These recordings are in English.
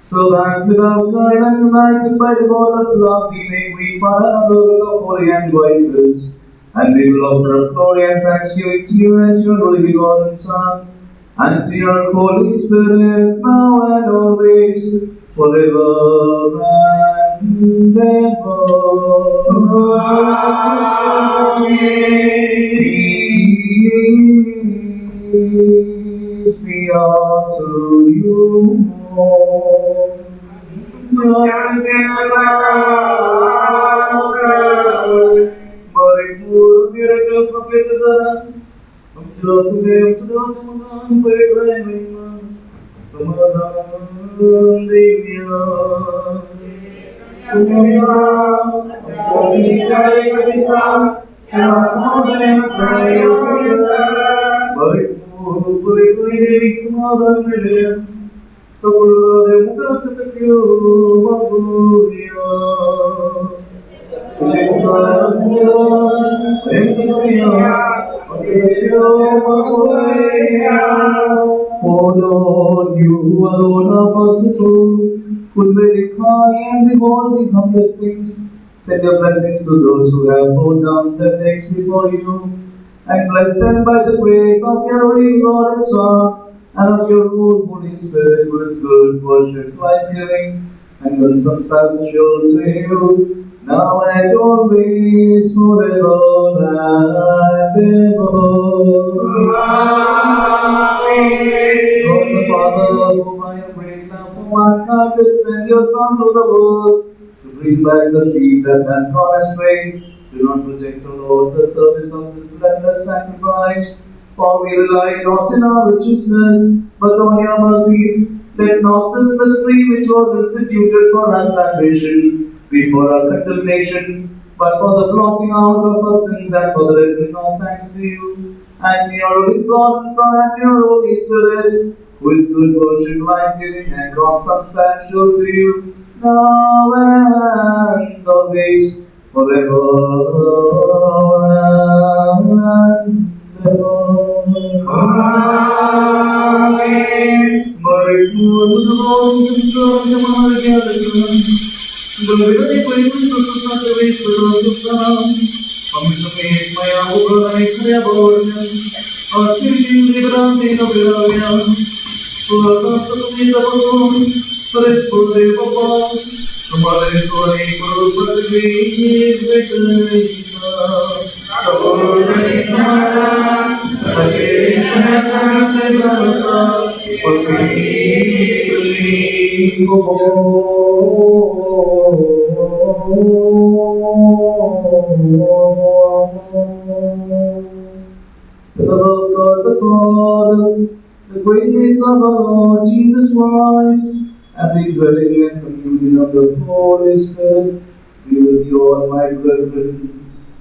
So that without God and united by the bond of love, we may greet one another with a holy and righteous. And we will offer up glory and thanksgiving to you and to your only begotten Son, and to your Holy Spirit, now and always, forever and ever. Amen. Peace be unto you. Oh Lord, you alone are merciful, who verify and behold the humblest things. Send your blessings to those who have bowed down their necks before you, and bless them by the grace of your holy God and Son, and of your Holy Spirit, who is good, worship, life-giving, and consubstantial to you, now and always, forever and ever. Amen. Lord the Father, whom I have praised now for mankind, did send your Son to the world to bring back the sheep that had gone astray. Do not reject, O Lord, the service of this blameless sacrifice, for we rely not in our righteousness, but on your mercies. Let not this mystery which was instituted for our salvation be for our condemnation, but for the blotting out of our sins and for the rendering of thanks to you, and to your holy God and Son, and to your Holy Spirit, who is good, worship, life-giving, and consubstantial to you, now and always, forever and ever. Amen. Glory to the Lord, to the Lord, the very presence of the Spirit of God. From the faith, my hour, I pray about him. Our children, the grande of the for the me the Lord, for it for the Papa, हमारे सोने को बदले बेचने का सोने का अरे कहते जाता पकड़ी को the love of God the Father, the grace of our Lord Jesus Christ, and the dwelling and communion of the Holy Spirit be with you all, my brethren,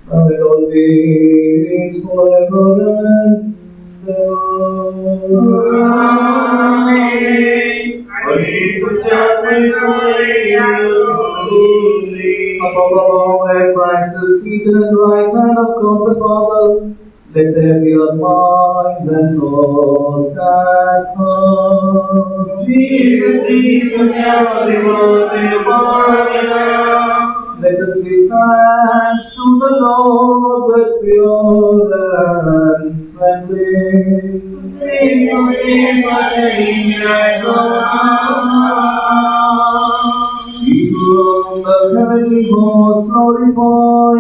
now and always, forever and ever. Amen. Above all, where Christ is seated at the right hand of God the Father, let there be a mind and thoughts at heart. Jesus, let us give thanks to the Lord with pure and friendly. People of the heavenly hosts glorify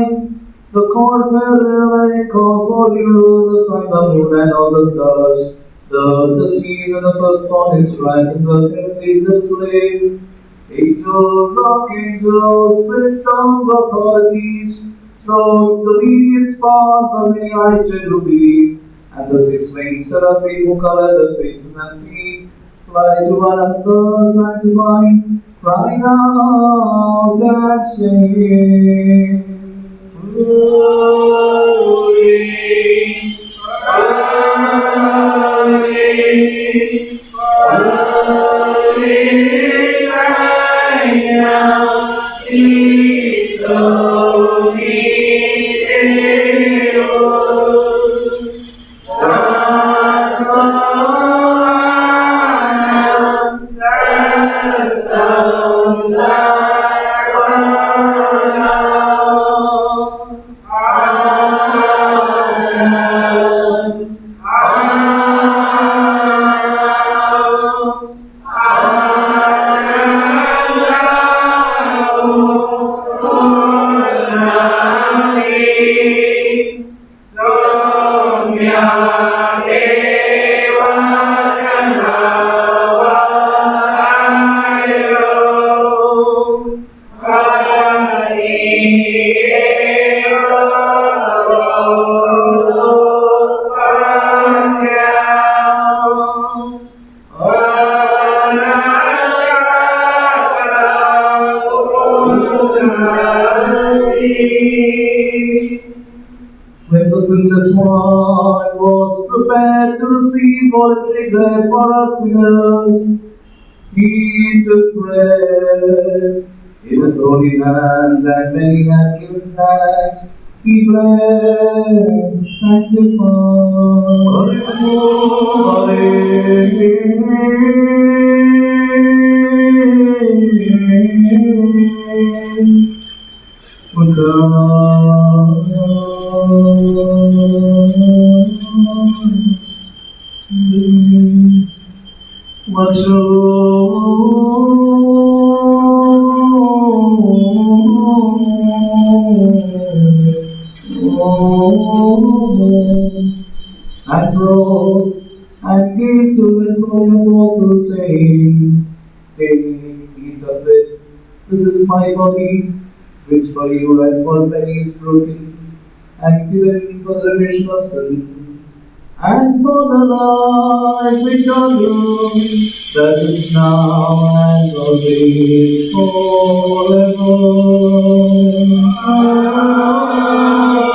the corporeal and incorporeal, the sun, the moon, and all the stars, the seas, and the firstborn Israel, and the heavenlies and slaves, angels, archangels, princestones, authorities, thrones, dominions, powers, the many-eyed cherubim, and the six-winged seraphim who cover the faces and feet, fly to one another, sanctifying, crying out and saying, Glory, when the sinless one was prepared to receive voluntary death for our sinners, he took bread in his holy hands, and when he had given thanks, he blessed, and broke and gave to his holy apostles, saying, Take, eat of it, this is my body, which for you and for many is broken, and given for the remission of sins, and for the life which are yours, that is now and always forever.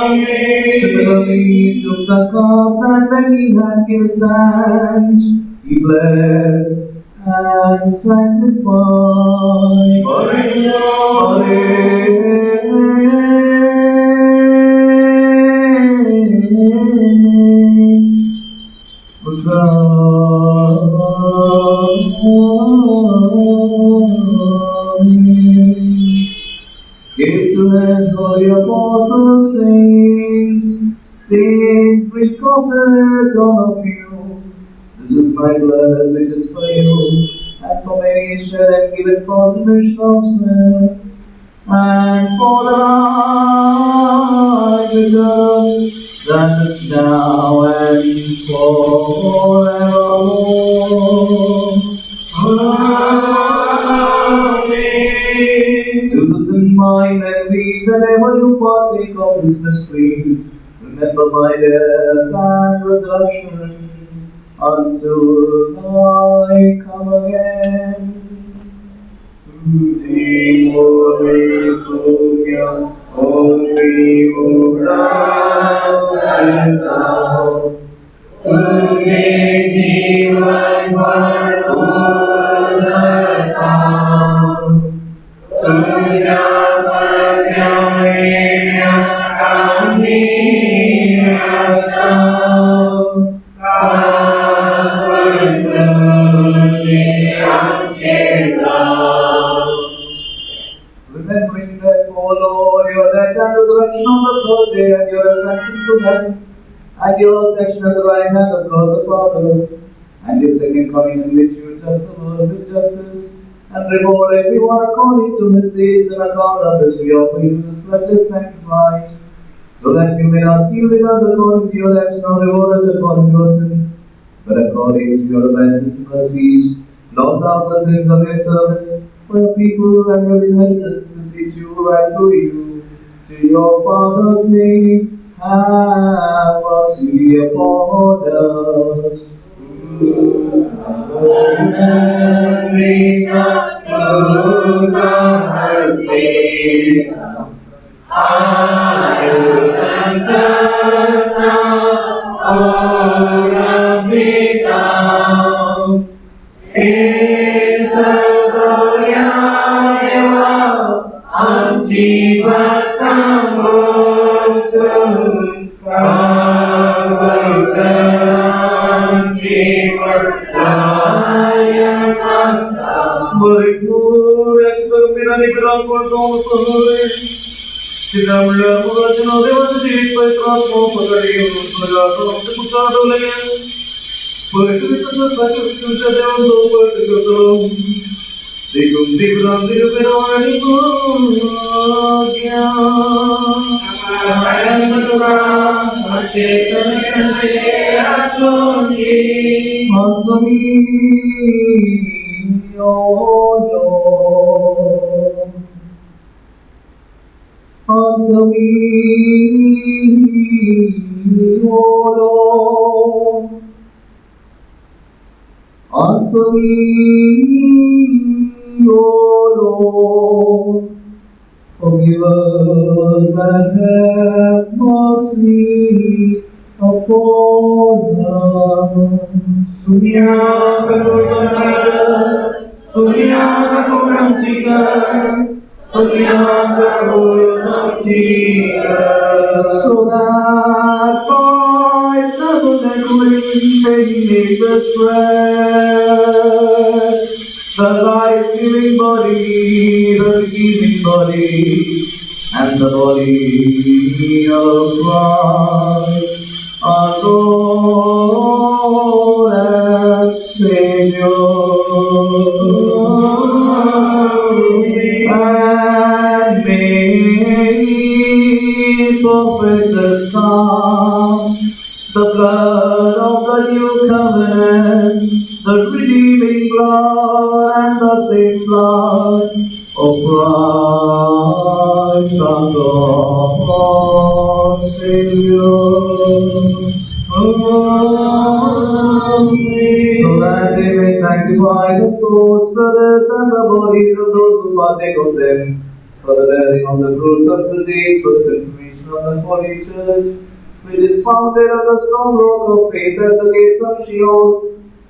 Amen. Similarly, he took the cup, and when he had given thanks, be blessed and sanctified. Give to his holy apostles, saints, take free comfort, all of you. This is my blood, which is for you, and for many shed and given for the remission of sins, and for the life eternal, that is now and forevermore. Amen. Do this in mind and be whenever you partake of this mystery. Remember my death and resurrection until I come again. Remembering that, O Lord, your death and resurrection on the third day, and your ascension to heaven, and your ascension at the right hand of God the Father, and your second coming in which you judge the world with justice, and reward everyone according to his deeds, and account of this we offer you this precious sacrifice, so that you may not deal with us according to your debts, nor reward us according to our sins, but according to your abundant mercies. Blot out the sins of your servants, for your people and your inheritance beseech you and through you, to your Father's name, have mercy upon us. Answer me, O Lord. Answer me, O Lord. Answer me, O Lord. Forgive us and have mercy upon us. Dunia so that by heaven and wind may make us rest, the life-giving body, the redeeming body, and the body of Christ, our Lord and Savior. And may perfect the Son, the blood of the new covenant, the redeeming blood and the same blood of Christ our God, Savior. So that they may sanctify the souls, brothers, and the bodies of those who partake of them, for the bearing of the fruits of the days, for the confirmation of the Holy Church, which is founded on the strong rock of faith at the gates of Sheol,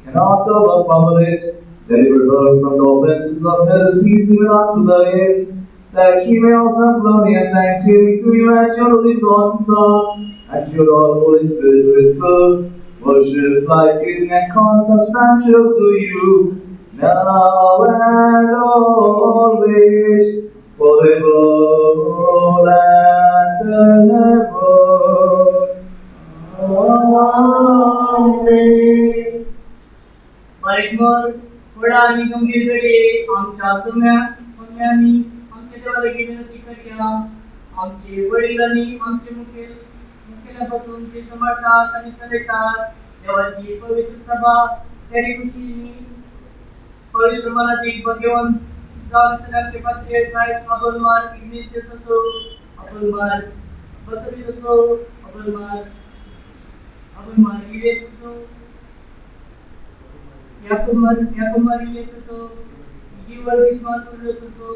and not overpower it. Deliver her from the offenses of heresies even unto the end, that she may offer glory and thanksgiving to you at your only begotten Son, and to your all Holy Spirit who is good, worship, life-giving, and consubstantial to you, now and always, forever and ever. Amen. Barikmor, थोड़ा आणि गंभीरकडे आमच्या सोम्यानी आमच्या देवाला विनंती करूया. आमचे वडिलांनी आमचे मुख्यापासून ते सांभाळतात आणि चालतात. देवाची पवित्र सभा तरी खुशीने पवित्र मनातील भगवान जाणण्याचे पात्र साहेब अबलमार इग्नेशियस असो, अबलमार बसवीत असो, अबलमार इलेस असो, याकुमारी येतो जीवर विश्वास करतो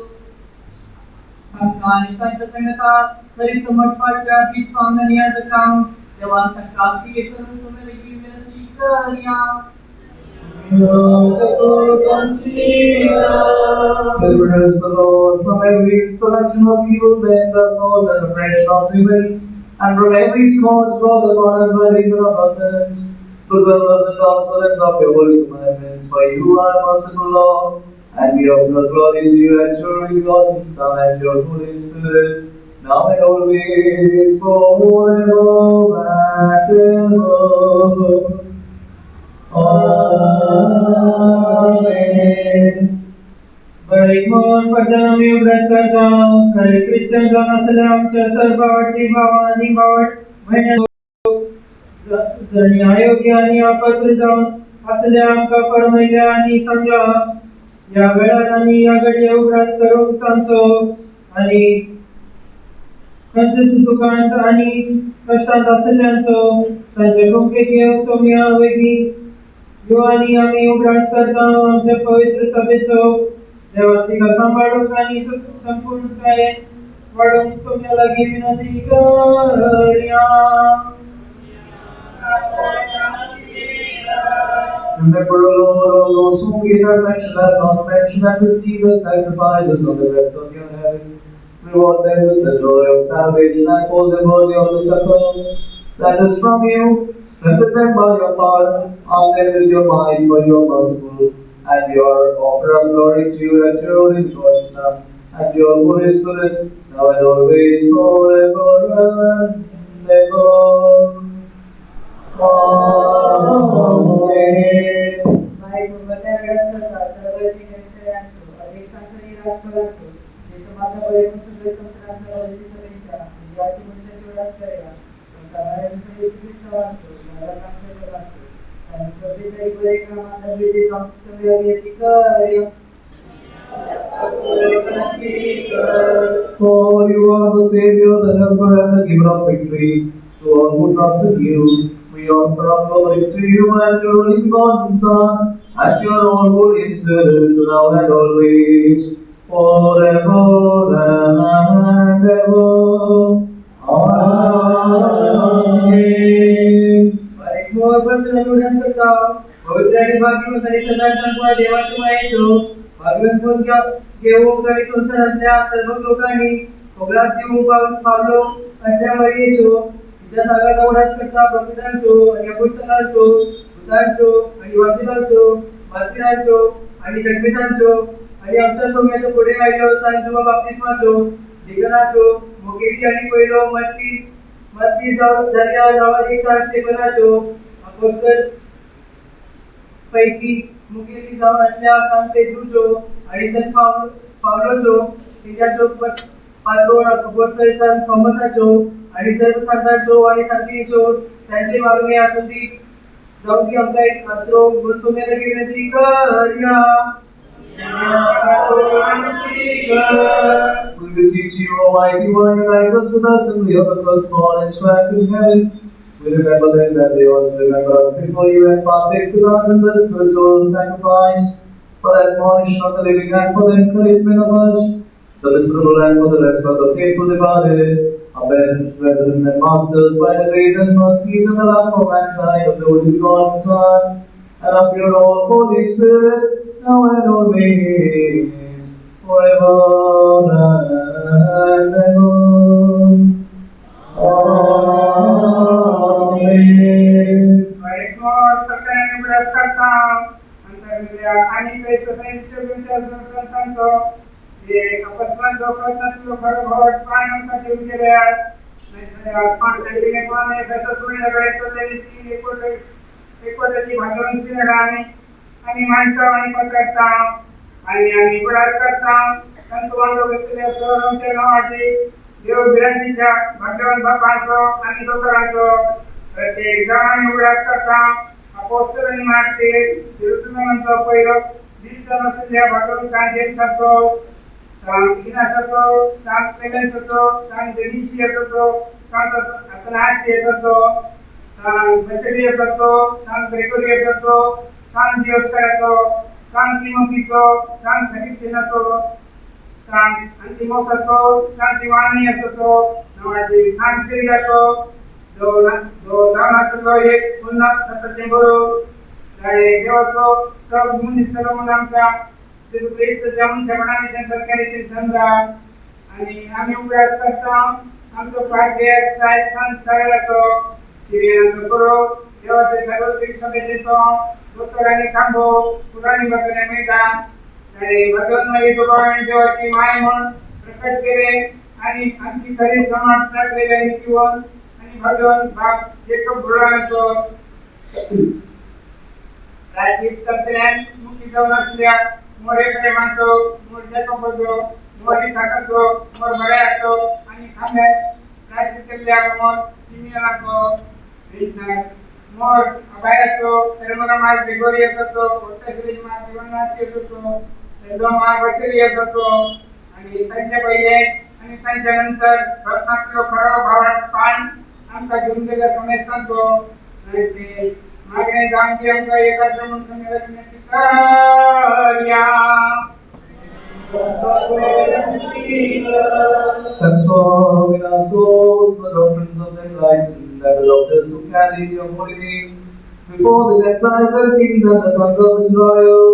आणि त्यांच्या संगतात तरी समर्पणाच्या दिसपांगणी याचं काम देवांचा काफी येतो तुम्हाला की विनंती करूया. Deliver us, O Lord, from every selection of evil men, the souls and oppression of the winds, and from every scourge brought upon us by reason of our sins. Preserve us in the observance of your holy commandments, for you are merciful, Lord, and we offer glory to you and your begotten Son and your Holy Spirit, now and always, forever and ever. Amen. Barikmor padam yugas kartam, Hare Christian Salam सर्व वाटी भावानी भावट जणी अयोग्य आणि अपात्र जाऊन असल्या आमका परमैल्या आणि समजा या वेळात आणि या घडीला उग्रास करून सांगतो आणि कंच दुकान आणि कष्टात असल्यांचो त्यांचे डोके घेऊ सौम्य वेगी यो आणि आम्ही उग्रास करता आमच्या पवित्र सभेचो देवातिका सांभाळून आणि संपूर्ण काय वाढून तुम्हाला विनंती करूया. Remember, O Lord, all those whom we have mentioned and not mentioned, and receive the sacrifices of the rest of your heaven. Reward them with the joy of salvation and hold them worthy of the supper that is from you. Strengthen them by your power, arm them with your might, for you are merciful, and your offer of glory to you and your only begotten Son, and your Holy Spirit, now and always, forever and ever. Amen. बाई भगवत्या वेळात सर्वची निश्चयांचो अधिक संकरी राजफलांचो जे समाजा बळेकून सगळे संकटांचा वरती सगळींच्या जीवाची मनुष्याची वेळात करेगा संसाराच्या विश्वासांचो नरकांच्या जगांचो आणि प्रत्येक एक बळे क्रमांत विधी संस्कृती करूया. For you are the Savior, the helper, and the giver of victory to all who trust in you. We offer up glory to you and your only begotten Son, and your own Holy Spirit, now and always, forever and ever. Amen. Barikmor padam yugas पवित्र आणि भाग्यवंत सदाचार देवाची माहिती भाग्यवंत घेऊ गडी संसारातल्या सर्व लोकांनी कोगळात जीव Paulo असल्यावर येतो तिच्या सागाचा उडाच करता प्रकृतांचो आणि अपुष्टांचो भूतांचो आणि वासितांचो मासिरांचो आणि जगमितांचो आणि आमच्या सोम्याचो पुढे राहिलो सांचो बाप्तिस्माचो दिगनाचो मोकेली आणि पहिलो मस्ती दर्या जावादी सांस्तेपणाचो अपोस्तर पैकी मुकेली जाऊन असल्या सांगते दुजो आणि सन पावलोचो तिच्याचो पात्रोन अपोस्तर थॉमसाचो आणि सर्व संतांचो आणि संतीचो त्यांचे मागणे आतुंदी जाऊन ती आमका एक पात्रो तुम्हाला विनंती करूया. We beseech you, Almighty One, unite us with the assembly of the firstborn and strength in heaven. We remember them that they also remember us before you and partake with us in the spiritual sacrifice, for the admonition of the living and for the encouragement of us, the miserable and for the rest of the faithful departed. Amen. Brethren and masters, by the grace and mercies and the love of mankind of the Holy God Son, and of your own Holy Spirit, now and always, forever and ever. Amen. Baiklah, sekarang ini berdasarkan antara ani Kristus dan Santo di kapasitas dokter berbuat panjang saja berjalan. Saya partai ini kami bersama dengan ikut dari bagian sini ani mantap ani pekerjaan ani berdasarkan tentu anda bersama seorang jenawati dia berjanji bagian bapak ani dokter प्रत्येक जन युवराजकर्ता अपोस्तल आणि मार्टे तिरुसुमंतो पैरो दिसनसल्या भगवान कांजे सतो सांगिना सतो सांगलेन सतो सांगदेनिशी सतो सांग असनाची सतो सांग बचरी सतो सांग ग्रेगोरी सतो सांग दिवसकरतो सांग तिमोथितो सांग सरिसेनतो सांग अंतिमो सतो सांग दिवानी सतो नवाजी सांग सिरियातो दोनातलो एक पुन्हा सत्य बरो गाडी देवतो सब मुनिसर मुलांचा तिथे प्रेस जाऊन जमणाने सरकारी संघा आणि आम्ही उभ्या करता आमचं भाग्य सायन्स सगळ्यातो सिरियन करो देवाचे सर्वोच्च सभेचो डॉक्टरांनी थांबो पुराणी बघणे मैदान गाडी भगवान भगवान देवाची माय म्हणून प्रकट केले आणि आमची खरी समाज टाकलेल्या जीवन भगवान बाप एक बुराणो राजीव करतेन मुक्ती जावनासल्या मोरे प्रेमाचो मोरच्या कंपजो मोरी टाकतो मोर मळ्याचो आणि थांबे राजीव केल्या मोर सिमियाचो विष्णू मोर अबायाचो termona मार ग्रेगोरी असतो कोटकरी मार जीवनाची असतो तेदो मार बचरी असतो आणि त्यांच्या पहिले आणि त्यांच्या नंतर रत्नाकलो खरो भावात पान आमचा घेऊन गेला समय सांगतो आणि ते मागणे जाणते आमचा एकाच म्हणून संघटनेची कार्या Confirm in our souls the doctrines of the enlightened and the doctors who carry your holy name before the Gentiles and kings and the sons of Israel.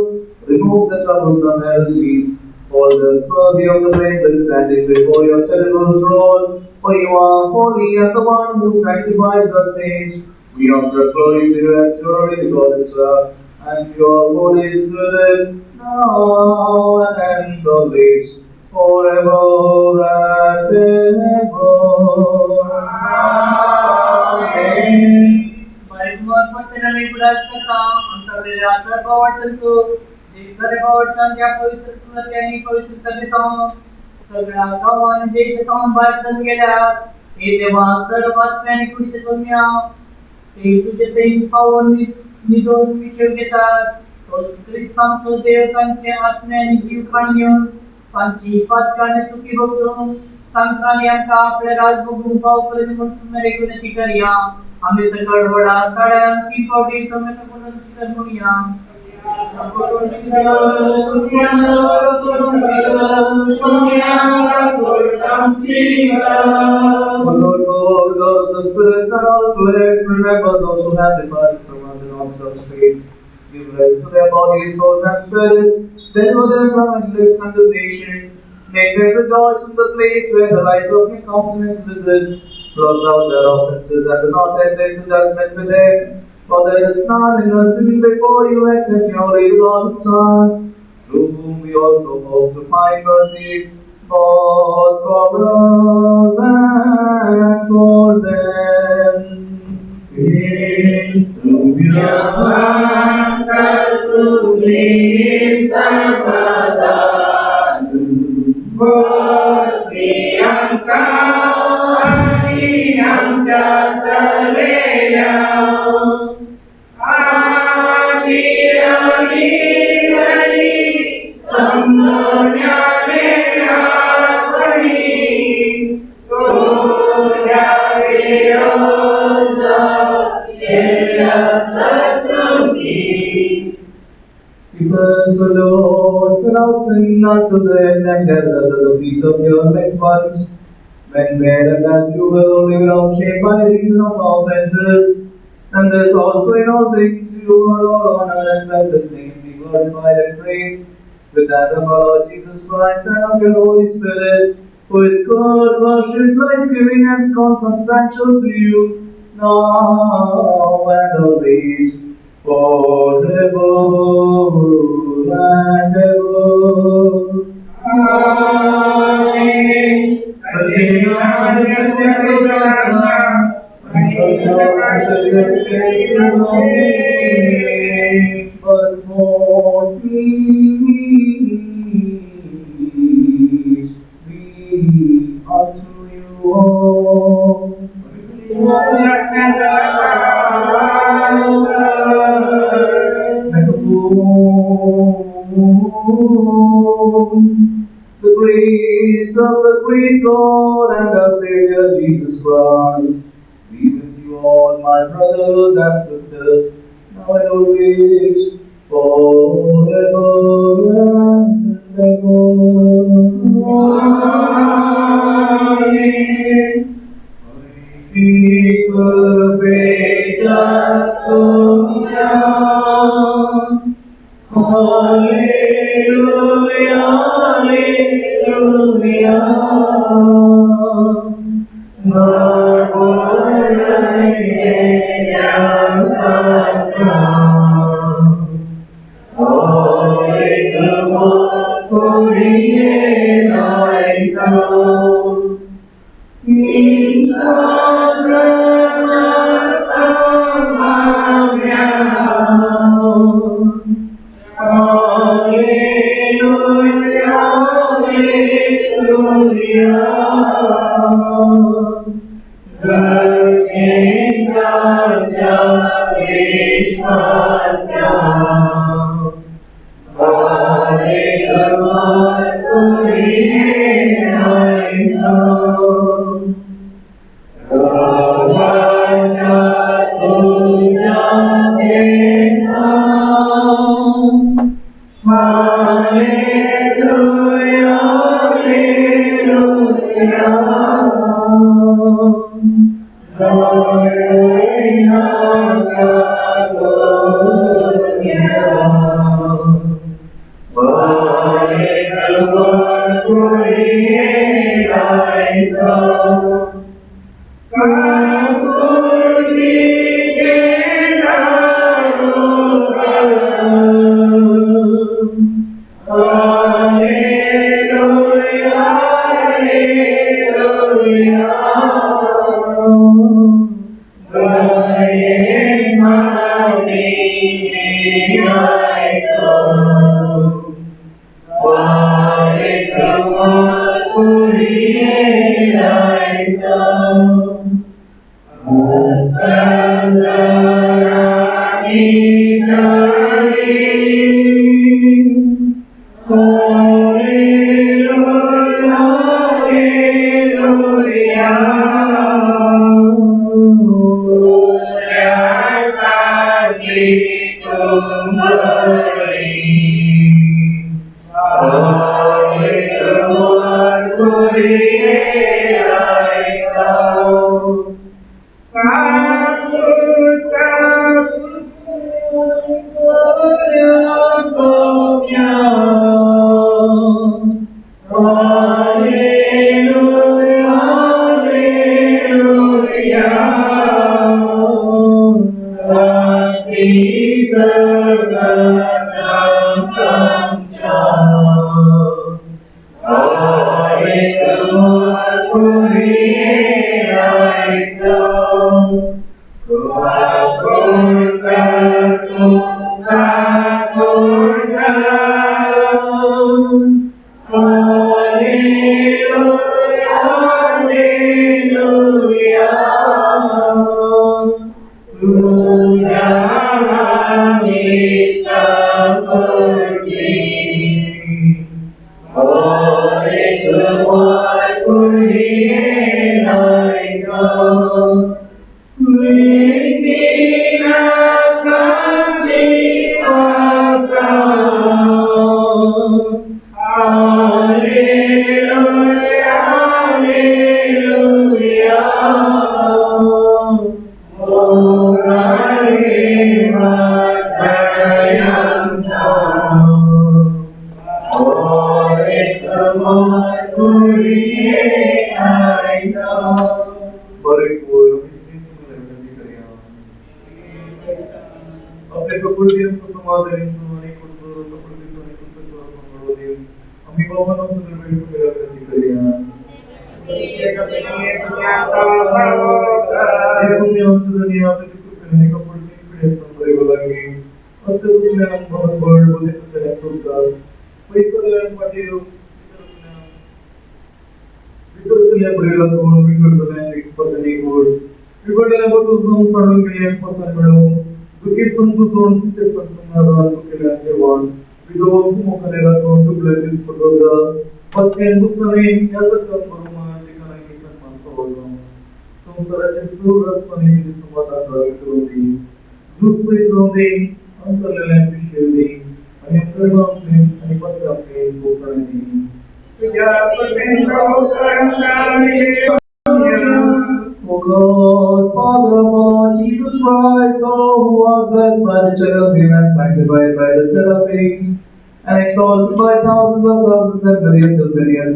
Remove the troublesome heresies, all those worthy of the faith standing before your terrible throne. For you are holy and the one who sanctifies the saints. We offer glory to you and your holy God Son, and your Holy Spirit, now and always, forever and ever. Amen. बाइकवर पटनाने पुरास्कता अंतरलेल्या सर्ववटंतो जे सर्ववटंच्या पवित्र सुनत्यानी पवित्र सभेतो सगळ्या गावांनी देशातून बाहेर गेल्या हे देवा सर्व आत्म्याने खुश करूया ते तुझे प्रेम पावून निरोध विषय घेतात तो ख्रिस्तांचो देव त्यांचे आत्म्याने जीव काढून त्यांची पातकाने सुखी बघून संतांनी आमचा आपल्या राजभोगून पावपर्यंत म्हणून रेगुलेटी करूया आम्ही सगळ वडा साड्यांची पावडी समय पुनर्स्थित म्हणूया Lord God of the spirits and all flesh, remember those who have departed from us in Orthodox faith. Give rest to their bodies, souls, and spirits. Deliver them from endless condemnation. Make them rejoice in the place where the light of your countenance visits. Blot out their offenses and do not enter into judgment with them. For there is none in us sitting before you except your beloved Son, through whom we also hope to find mercies, both for us and for them. Because, O Lord, without sin not to them and death as at the feet of your elect ones, when bear that you will only without shame by reason of offenses, and this also in all things you you are all honor and blessed name be glorified and praised with that of our Lord Jesus Christ and of your Holy Spirit, who is God, worship, life-giving and consubstantial to you, now and always, forever and ever. Amen. But more peace be unto you all. The grace of the great God and our Savior Jesus Christ be with you all, my brothers and sisters, now and always, forever and ever. Amen. Vicar, Vedas, Hallelujah, hallelujah. Oh अपने कपूर दिन को समाधान सुनाने को तो कपूर दिन सुनाने को तो मंगलो दिन अम्मी बाबा ने तो मेरे को मेरा करती करिया ये सब दुनिया का ये सुनिए हम दुनिया पे तो करने का कपूर दिन पे संभरे बोलेंगे और तो उसने हम बहुत बड़े बोले तो चले तो का वही तो लेन पार्टी वितर सुनिए बड़े लोग वितर सुनिए एक पत्नी को वितर लेन को तो हम पढ़ो मिलियन पत्नी पढ़ो Bukit Tunggu Zone State Personal Bukit One, Widow Mokanela Zone to Blessings for the but can book the name as a Kurma, the Kanaka Manso. So, the Suras Funny is what I try to be. Good place on the Uncle Land Shielding, and if there was him, and if I got paid for anything. O God, Father of all, Jesus Christ, all who are blessed by the cherubim and sanctified by the seraphims, and exalted by thousands of thousands and billions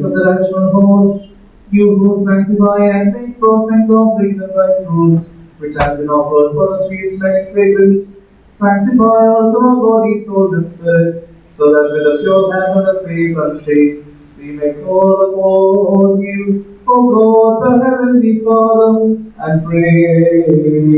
of the rational host, you who sanctify and make perfect offerings and right fruits, which have been offered for a sweet smelling fragrance, sanctify also our bodies, souls, and spirits, so that with a pure hand and a face unshamed, we may call upon you, O God, the Heavenly Father, and pray,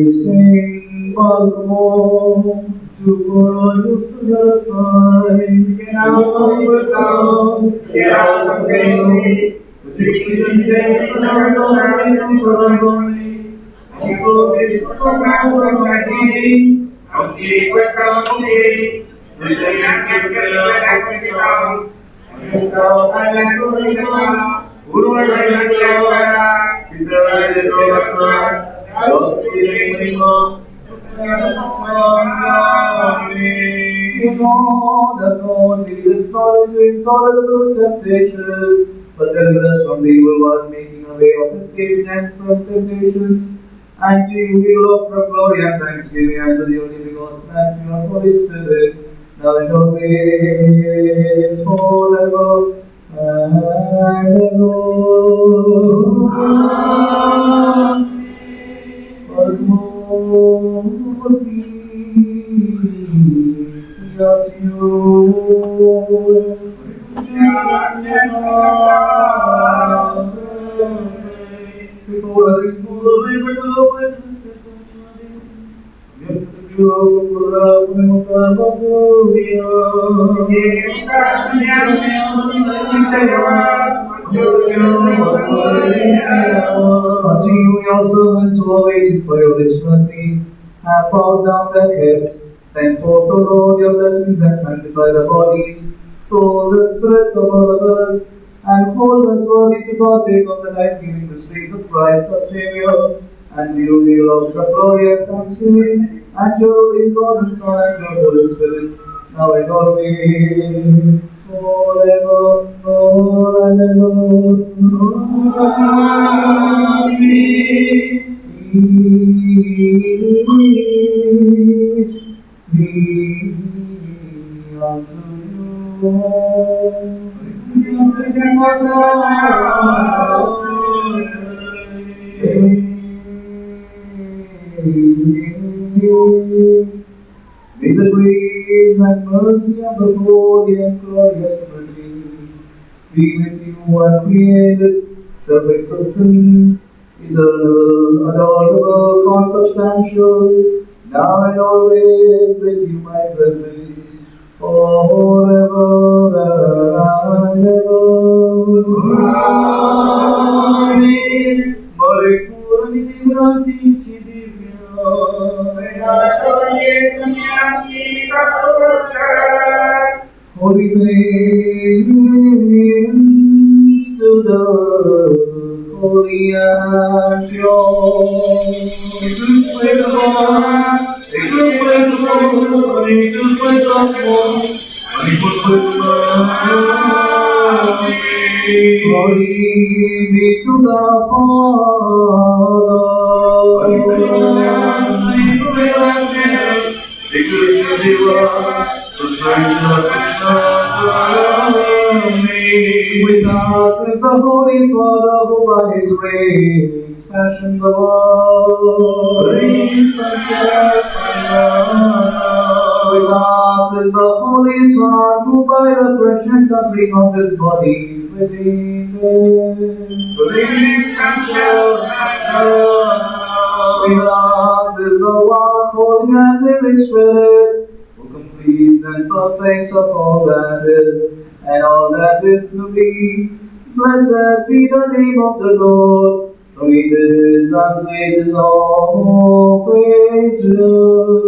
saying, Varghese, to God, to the Son, get out of the town, get out of the way, the Christian death, and our lives, and for our glory, and for this command of my king, of Jesus Christ, the Syrian people, and thou hast only God. Temptation, but deliver us from the evil one, making a way of escape and from temptations. And to you we will offer glory and thanksgiving unto the only begotten and pure Holy Spirit, now and always, forever. Your servants who are waiting for your rich mercies have bowed down their heads. Send forth, O Lord, your blessings and sanctify the bodies, souls, and spirits of all of us, and hold us worthy to partake of the life-giving mysteries of Christ our Savior. And you will offer glory and thanksgiving, and your God and Son and your Holy Spirit, now and always, forever, and ever. Peace be unto you. May the grace and mercy of the Holy and glorious Trinity be with you, uncreated, self-existent, eternal, adorable, consubstantial, now and always with you, my brethren, forever and ever. Amen. Holy things to the holy and pure. Glory be to the Father. Amen. With us is the Holy Father who by his grace fashioned the world. With us is the Holy Son who by the precious suffering of his body redeemed it. With us is the one holy and living Spirit who completes and perfects of all that is and all that is to be. Blessed be the name of the Lord, from ages and ages of ages.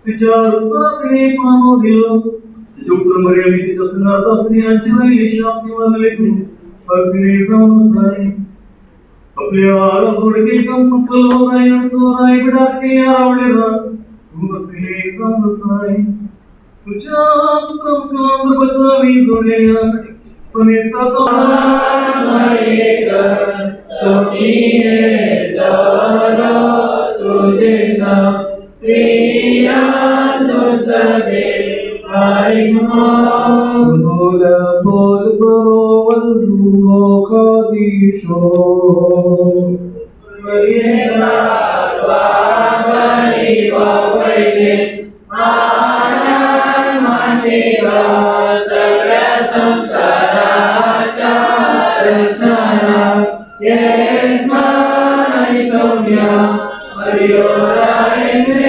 विचार साधने पामोदिलो Jupiter Maria Viti Sanata Sriyanchi Shakti Madaliku Parsini Samasai अपने आरा जोड़ के कम कलो Ryan सोराय बड़ा के आवड़ेरा सुमसिले समसाय तुझाप कम काम बचावी जोड़ेया सुने सतो मरेगा सोमीने दारा तुझे ना सियान तुझे आरिमा बोला बोल करो वल्लुओ खादीशो मरियना बाबरी बावैले आनंद मंदिरा सगळ्या संसाराचा रचना येस्मानी Saumya मरियोरायने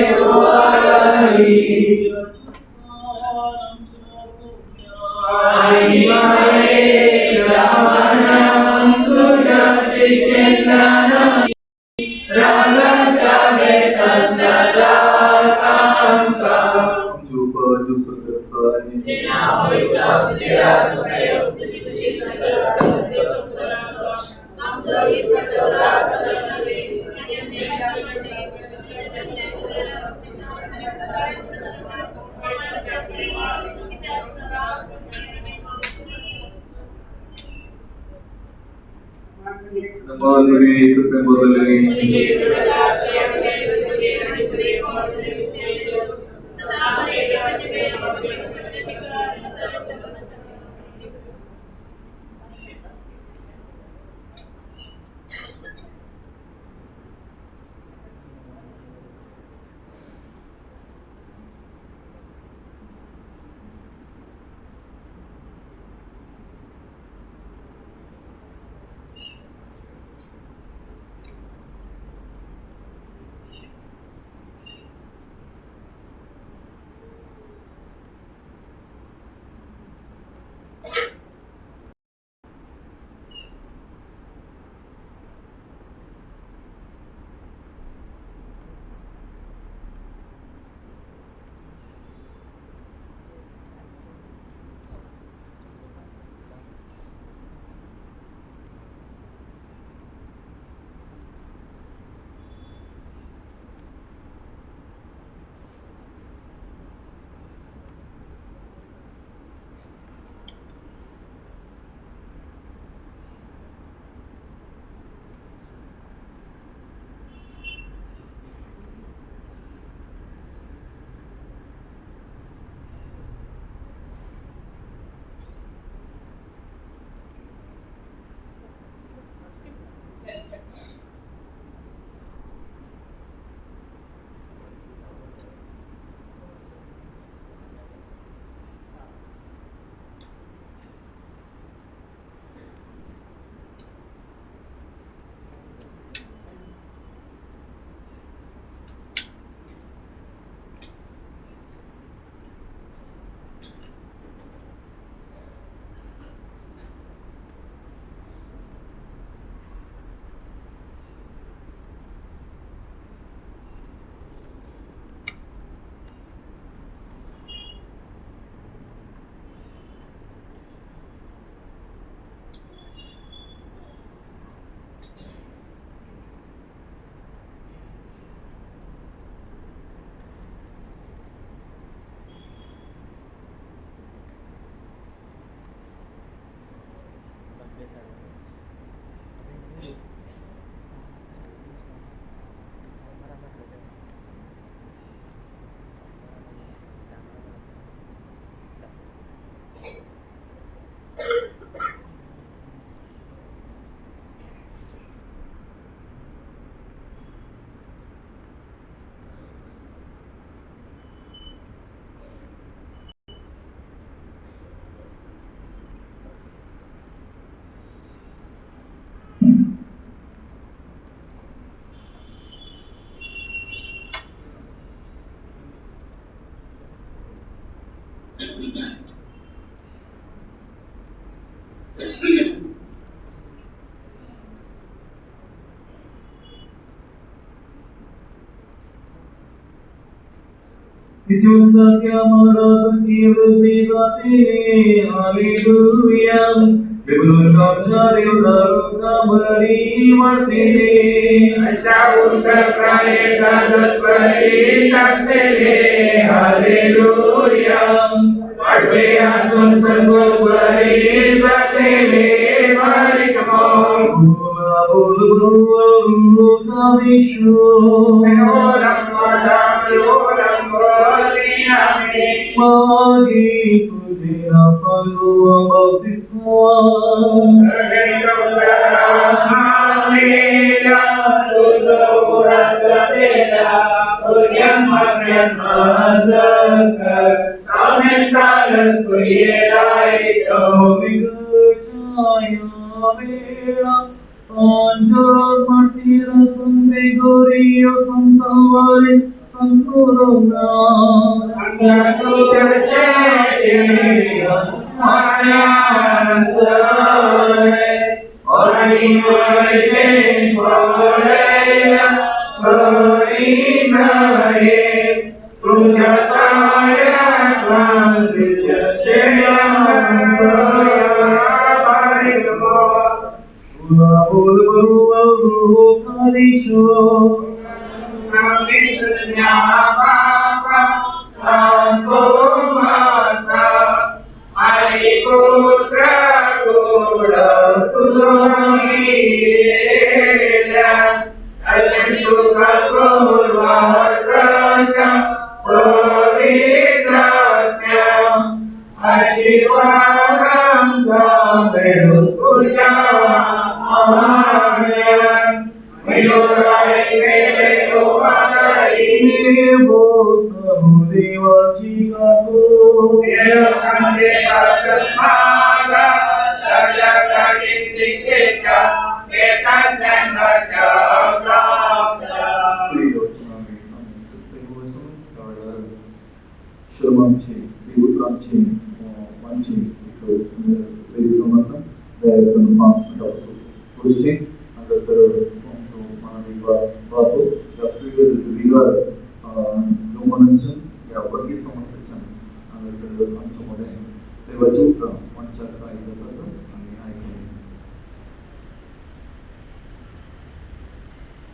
Gowari Madhuri Tupe Bodhali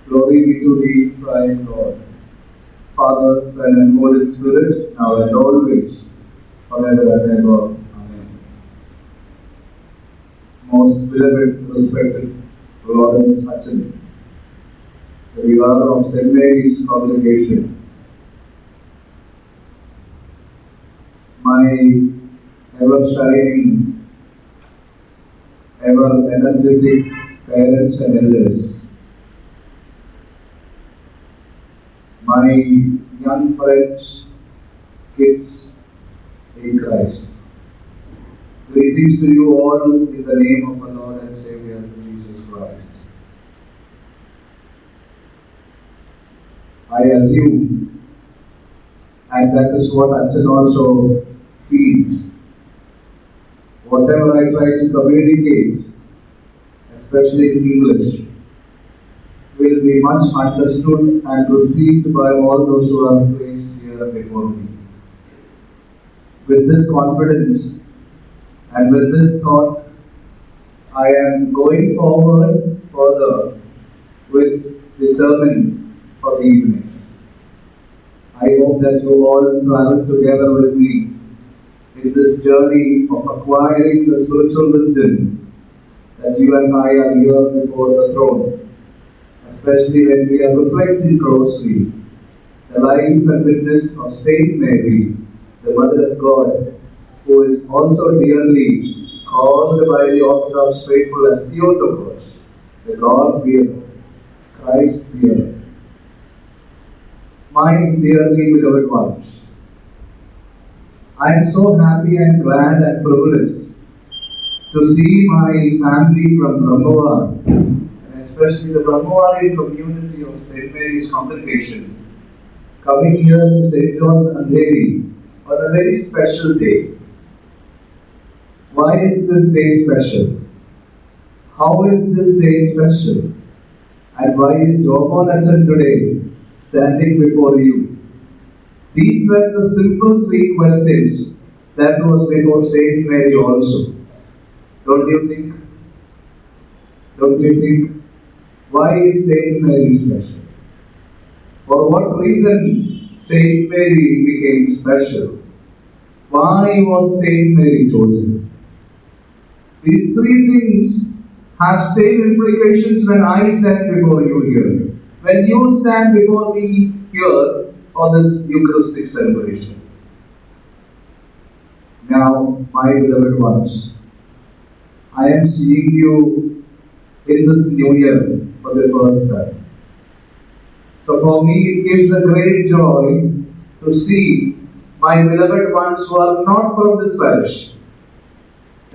Glory be to thee, Christ Lord, Father, Son, and Holy Spirit, now and always, forever and ever. Amen. Most beloved, respected Lawrence Hutchin, the Vicar of St. Mary's congregation, my ever-shining, ever-energetic parents and elders, my young friends, kids in Christ. Greetings to you all in the name of our Lord and Savior, Jesus Christ. I assume, and that is what Hutchin also feels, whatever I try to communicate, especially in English, will be much understood and received by all those who are placed here before me. With this confidence and with this thought, I am going forward further with the sermon for the evening. I hope that you all travel together with me in this journey of acquiring the spiritual wisdom that you and I are here before the throne. Especially when we are reflecting closely the life and witness of Saint Mary, the Mother of God, who is also dearly called by the Orthodox faithful as Theotokos, the God-bearer, Christ-bearer. My dearly beloved ones, I am so happy and glad and privileged to see my family from Brahmavar, especially the Brahmavarian community of St. Mary's congregation, coming here to St. John's Andheri on a very special day. Why is this day special? How is this day special? And why is Joemon today standing before you? These were the simple three questions that was before Saint Mary also. Don't you think? Don't you think? Why is Saint Mary special? For what reason Saint Mary became special? Why was Saint Mary chosen? These three things have same implications when I stand before you here. When you stand before me here for this Eucharistic celebration. Now, my beloved ones, I am seeing you in this new year for the first time. So for me it gives a great joy to see my beloved ones who are not from this parish,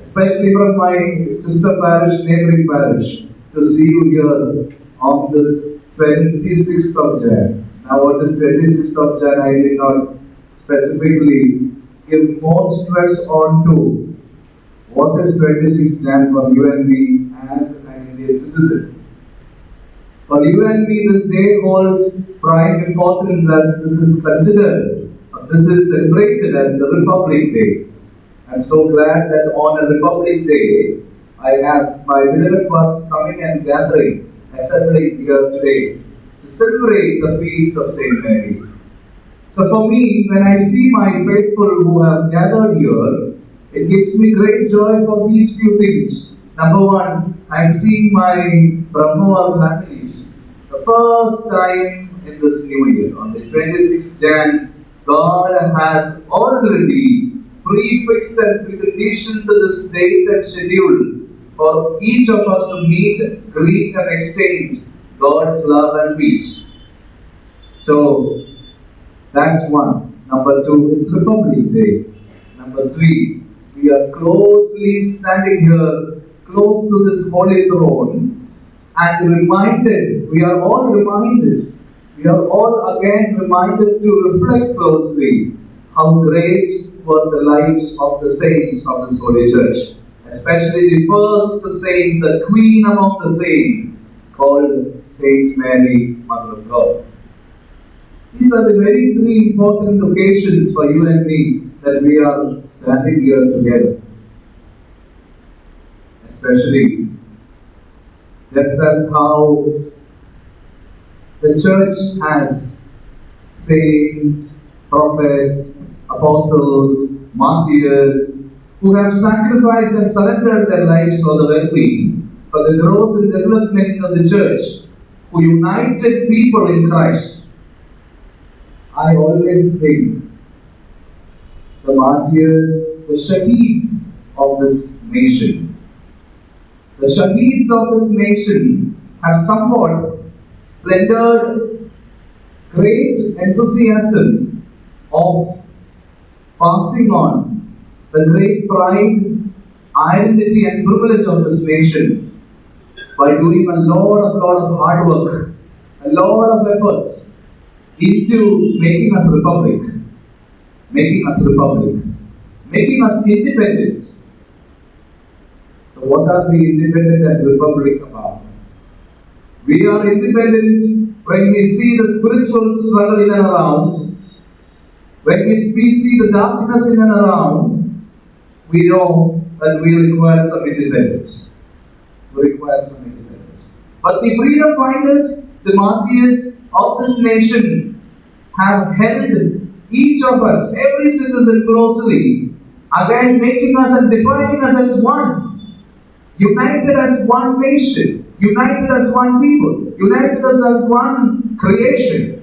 especially from my sister parish, neighboring parish, to see you here on this 26th of Jan. Now what is 26th of Jan? I did not specifically give more stress on to what is 26th Jan for you and me as an Indian citizen. For you and me, this day holds prime importance as this is considered, this is celebrated as the Republic Day. I'm so glad that on a Republic Day, I have my beloved ones coming and gathering, assembling here today to celebrate the feast of Saint Mary. So for me, when I see my faithful who have gathered here, it gives me great joy for these few things. Number one, I'm seeing my Brahmavar families. The first time in this new year, on the 26th Jan, God has already prefixed and preconditioned to this date and schedule for each of us to meet, greet and exchange God's love and peace. So, that's one. Number two, it's Republic Day. Number three, we are closely standing here, close to this holy throne, and reminded, we are all again reminded to reflect closely how great were the lives of the saints of this Holy Church, especially the first saint, the queen among the saints, called Saint Mary, Mother of God. These are the very three important occasions for you and me that we are standing here together. Especially, just as how the church has saints, prophets, apostles, martyrs, who have sacrificed and surrendered their lives for the well-being, for the growth and development of the church, who united people in Christ. I always think the martyrs, the shaheeds of this nation. The shaheeds of this nation have somewhat splendored great enthusiasm of passing on the great pride, identity and privilege of this nation by doing a lot of hard work, a lot of efforts into making us making us independent. So what are we independent and republic about? We are independent when we see the spiritual struggle in and around, when we see the darkness in and around, we know that we require some independence. But the freedom fighters, the martyrs of this nation, have held each of us, every citizen closely, again making us and defining us as one, united as one nation, united as one people, united as one creation.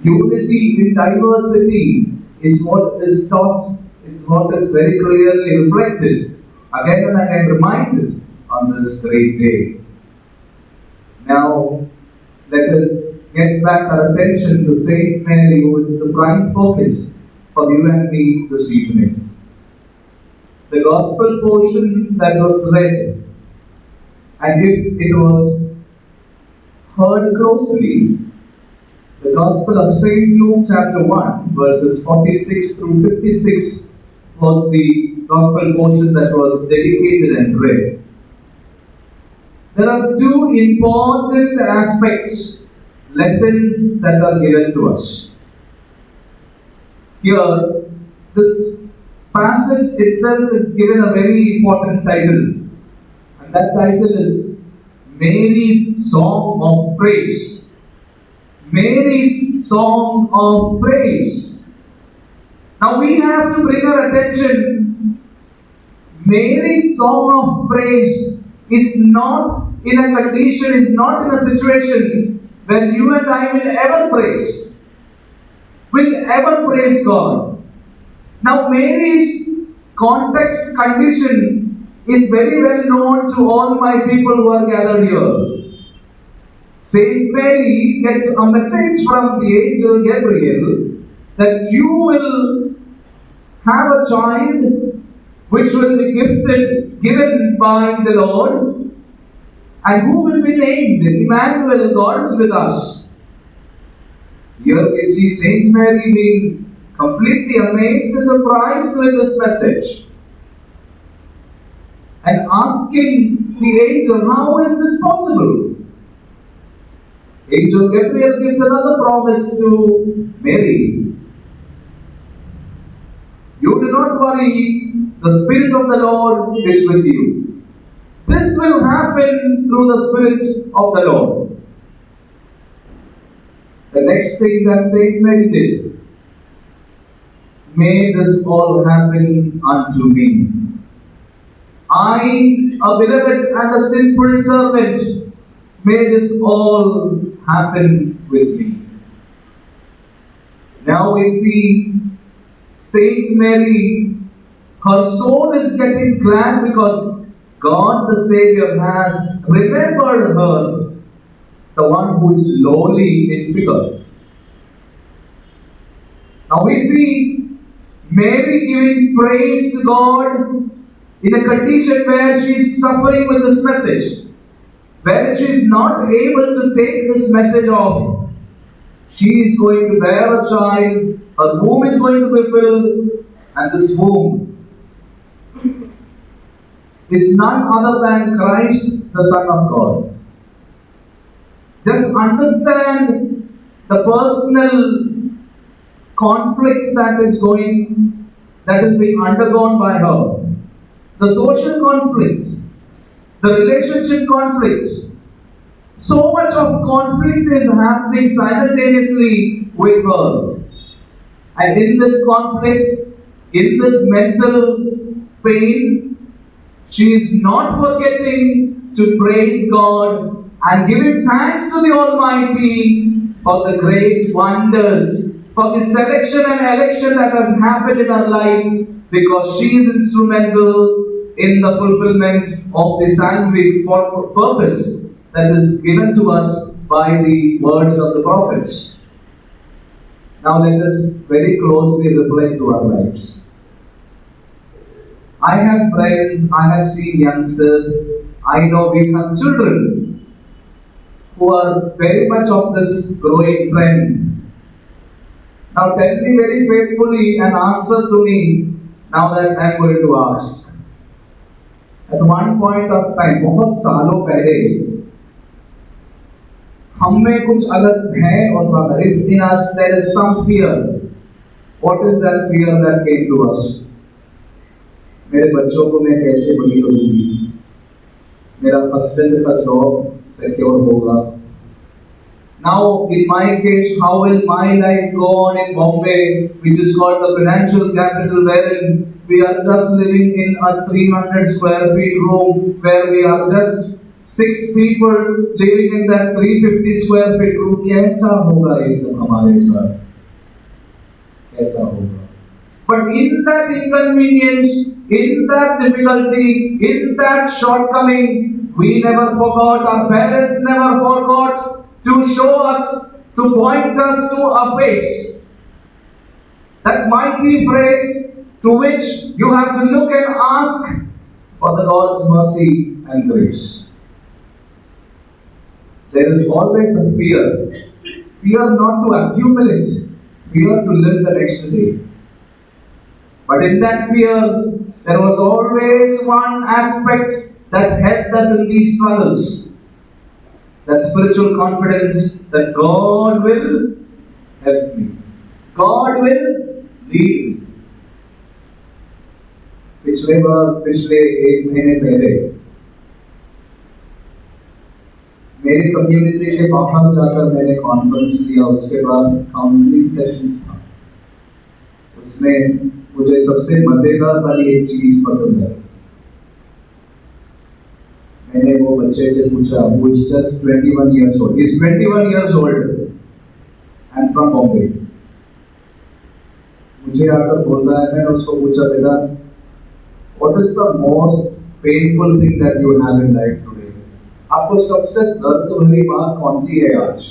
Unity in diversity is what is taught, is what is very clearly reflected, again and again reminded on this great day. Now, let us get back our attention to Saint Mary, who is the prime focus for you and me this evening. The Gospel portion that was read, and if it was heard closely, the Gospel of St. Luke chapter 1 verses 46 through 56 was the Gospel portion that was dedicated and read. There are two important aspects, lessons that are given to us. Here, this passage itself is given a very important title, and that title is Mary's Song of Praise. Mary's Song of Praise. Now we have to bring our attention. Mary's Song of Praise is not in a condition, is not in a situation where you and I will ever praise. Will ever praise God. Now Mary's context condition is very well known to all my people who are gathered here. Saint Mary gets a message from the angel Gabriel that you will have a child which will be given by the Lord, and who will be named Emmanuel, God is with us. Here we see Saint Mary being completely amazed and surprised with this message and asking the angel, how is this possible? Angel Gabriel gives another promise to Mary. You do not worry, the Spirit of the Lord is with you. This will happen through the Spirit of the Lord. The next thing that Saint Mary did, may this all happen unto me. I, a beloved and a sinful servant, may this all happen with me. Now we see Saint Mary, her soul is getting glad because God the Savior has remembered her, the one who is lowly in figure. Now we see Mary giving praise to God in a condition where she is suffering with this message, where she is not able to take this message off. She is going to bear a child, her womb is going to be filled, and this womb is none other than Christ, the Son of God. Just understand the personal conflict that is being undergone by her. The social conflicts, the relationship conflicts. So much of conflict is happening simultaneously with her. And in this conflict, in this mental pain, she is not forgetting to praise God and giving thanks to the Almighty for the great wonders, for the selection and election that has happened in her life, because she is instrumental in the fulfillment of the salvific purpose that is given to us by the words of the prophets. Now let us very closely reflect to our lives. I have friends, I have seen youngsters, I know we have children who are very much of this growing trend. Now tell me very faithfully and answer to me now that I am going to ask. At one point of time, बहुत सालों पहले, हम में कुछ अलग है और था. If in us there is some fear, what is that fear that came to us? मेरे बच्चों को मैं कैसे बड़ी करूँगी? मेरा हस्बैंड का जॉब सिक्योर होगा? Now, in my case, how will my life go on in Bombay, which is called the financial capital, wherein we are just living in a 300 square feet room, where we are just 6 people living in that 350 square feet room. कैसा होगा ये सब हमारे साथ? कैसा होगा? But in that inconvenience, in that difficulty, in that shortcoming, we never forgot, our parents never forgot to show us, to point us to a face. That mighty praise to which you have to look and ask for the Lord's mercy and grace. There is always a fear. Fear not to accumulate, fear to live the next day. But in that fear, there was always one aspect that helped us in these struggles. That spiritual confidence that God will help me. God will पिछले 1 महीने पहले मेरी community के बाहर जाकर मैंने conference लिया, उसके बाद काउंसलिंग सेशंस था। उसमें मुझे सबसे मजेदार वाली एक चीज पसंद है। मैंने वो बच्चे से पूछा, वो is just 21 years old, is 21 years old and from Bombay. मुझे आकर बोलता है, मैंने उसको पूछा, बेटा what is the most painful thing that you have in life today? आपको सबसे दर्द भरी बात कौन सी है आज?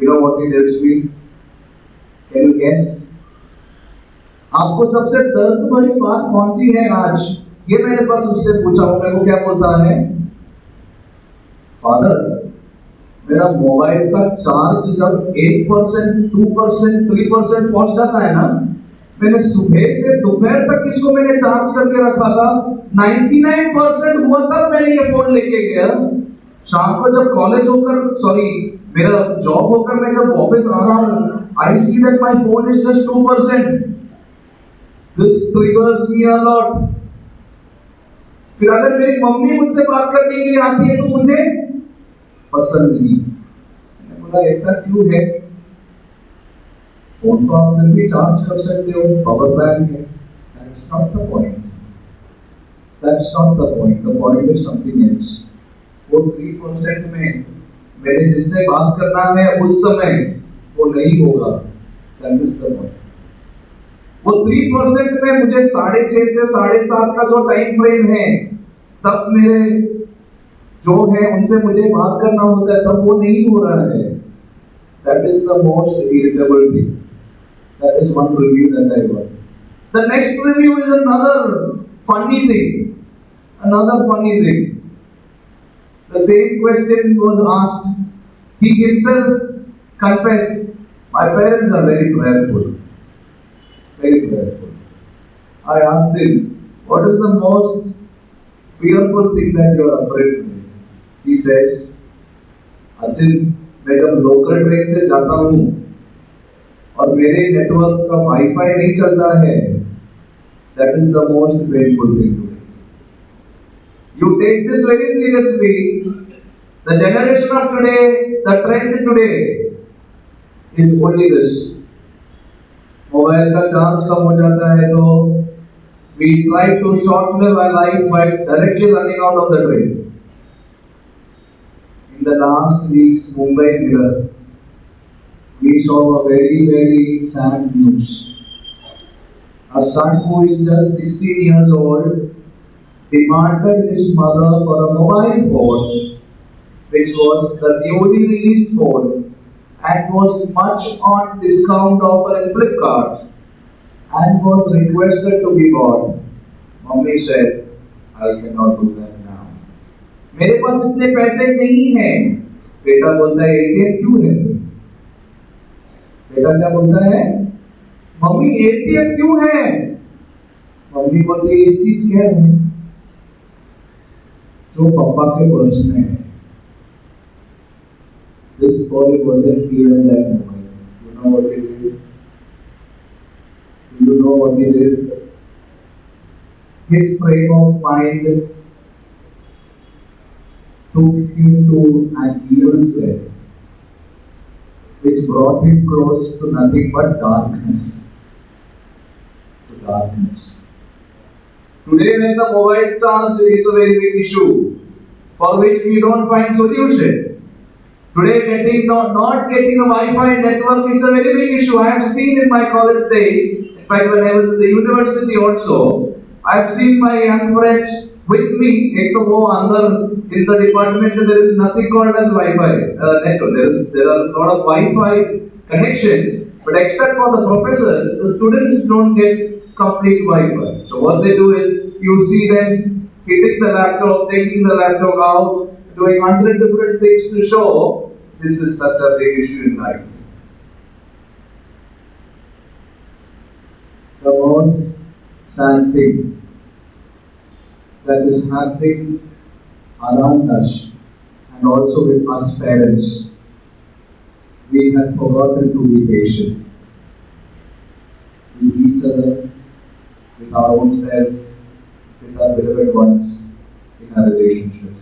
You know what he tells me? Can you guess? आपको सबसे दर्द भरी बात कौन सी है आज? ये मैंने बस उससे पूछा हूं। मेरे को क्या बोलता है, फादर मेरा मोबाइल का चार्ज जब 1%, 2%, 3% पहुंच जाता है ना, मैंने सुबह से दोपहर तक इसको मैंने चार्ज करके रखा था, 99% हुआ तब मैंने ये फोन लेके गया। शाम को जब कॉलेज होकर, सॉरी मेरा जॉब होकर मैं जब वापस आ रहा हूं, I see that my phone is just 2%। This triggers me a lot. फिर अगर मेरी मम्मी मुझसे बात करने के लिए आती है तो मुझे पसंद नहीं। मैंने बोला ऐसा क्यों है? फोन तो आप फिर भी चार्ज कर सकते हो, पावर बैंक है। That's not the point. That's not the point. The point is something else. वो 3% में मैंने जिससे बात करना है उस समय वो नहीं होगा। That is the point. वो 3% में मुझे 6:30 से 7:30 का जो टाइम फ्रेम है, तब मेरे जो है उनसे मुझे बात करना होता है, तब वो नहीं हो रहा है। That is the most irritable thing. That is one review that I got. The next review is another funny thing. Another funny thing. The same question was asked. He himself confessed, my parents are very prayerful. Very prayerful. I asked him, what is the most fearful thing that you are afraid of? He says, Aseel मैं जब local train से जाता हूँ और मेरे network का wifi नहीं चलता है, that is the most painful thing to me. You take this very seriously. The generation of today, the trend today is only this. Mobile का चार्ज कम हो जाता है तो we try to shorten our life by directly running out of the train. In the last week's Mumbai Mirror, we saw a very, very sad news. A son who is just 16 years old demanded his mother for a mobile phone, which was the newly released phone and was much on discount offer in Flipkart, and was requested to be bought. Mommy said, I cannot do that now. मेरे पास इतने पैसे नहीं हैं। बेटा बोलता है ATM क्यों है? बेटा क्या बोलता है? मम्मी एटीएम क्यों है? मम्मी बोलती है ये चीज क्या है? जो पापा के पर्स में है। This boy wasn't given that moment. You know what he did? Do you know what he did? His frame of mind took him to an evil state, which brought him close to nothing but darkness. To darkness. Today, when the mobile charge is a very big issue, for which we don't find solution. Today, not getting a Wi-Fi network is a very big issue. I have seen in my college days, in fact, when I was in the university also, I have seen my young friends with me. एक तो वो अंदर in the department there is nothing called as Wi-Fi network. There are a lot of Wi-Fi connections, but except for the professors, the students don't get complete Wi-Fi. So what they do is you see them hitting the laptop, taking the laptop out, doing 100 different things to show this is such a big issue in life. The most sad thing that is happening around us and also with us parents, we have forgotten to be patient with each other, with our own self, with our beloved ones in our relationships.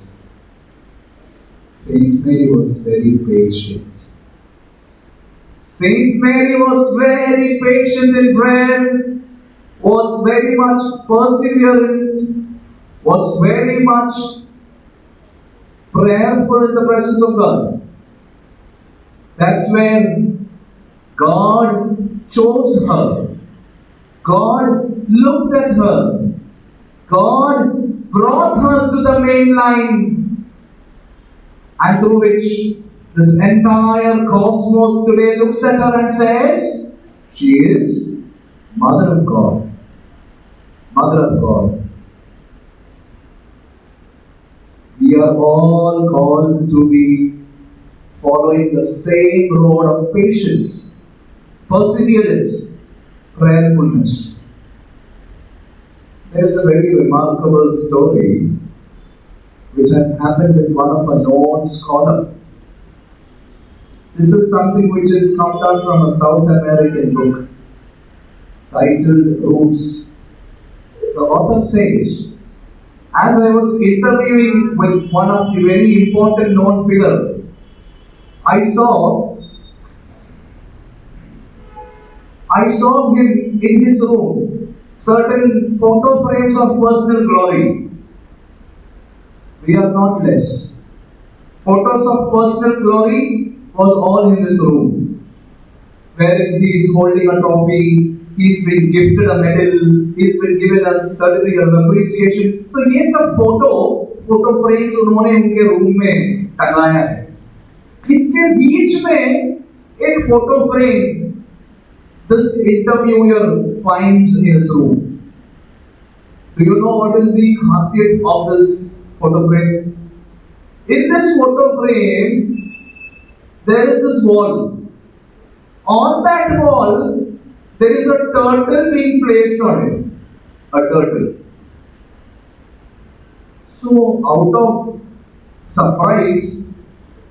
Saint Mary was very patient. Saint Mary was very patient in prayer, was very much perseverant, was very much prayerful in the presence of God. That's when God chose her. God looked at her. God brought her to the main line, and through which this entire cosmos today looks at her and says, she is Mother of God. Mother of God. We are all called to be following the same road of patience, perseverance, prayerfulness. There is a very remarkable story which has happened with one of a known scholar. This is something which is come down from a South American book titled Roots. The author says, as I was interviewing with one of the very important known figures, I saw him in his room, certain photo frames of personal glory. We are not less. Photos of personal glory was all in this room, wherein he is holding a trophy, he's been gifted a medal, he's been given a certificate of appreciation. So ये सब photo frames उन्होंने उनके room में टंगाया है. इसके बीच में एक photo frame this interviewer finds in his room. Do you know what is the khasiyat of this photo frame? In this photo frame, there is this wall. On that wall, there is a turtle being placed on it. A turtle. So, out of surprise,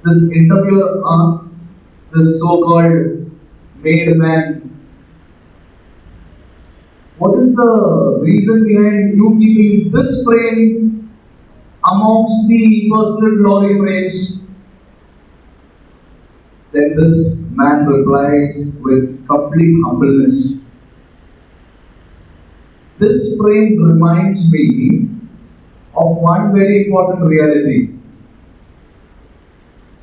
this interviewer asks this so-called made man, what is the reason behind you keeping this frame amongst the personal glory frames? Then this man replies with complete humbleness, this frame reminds me of one very important reality.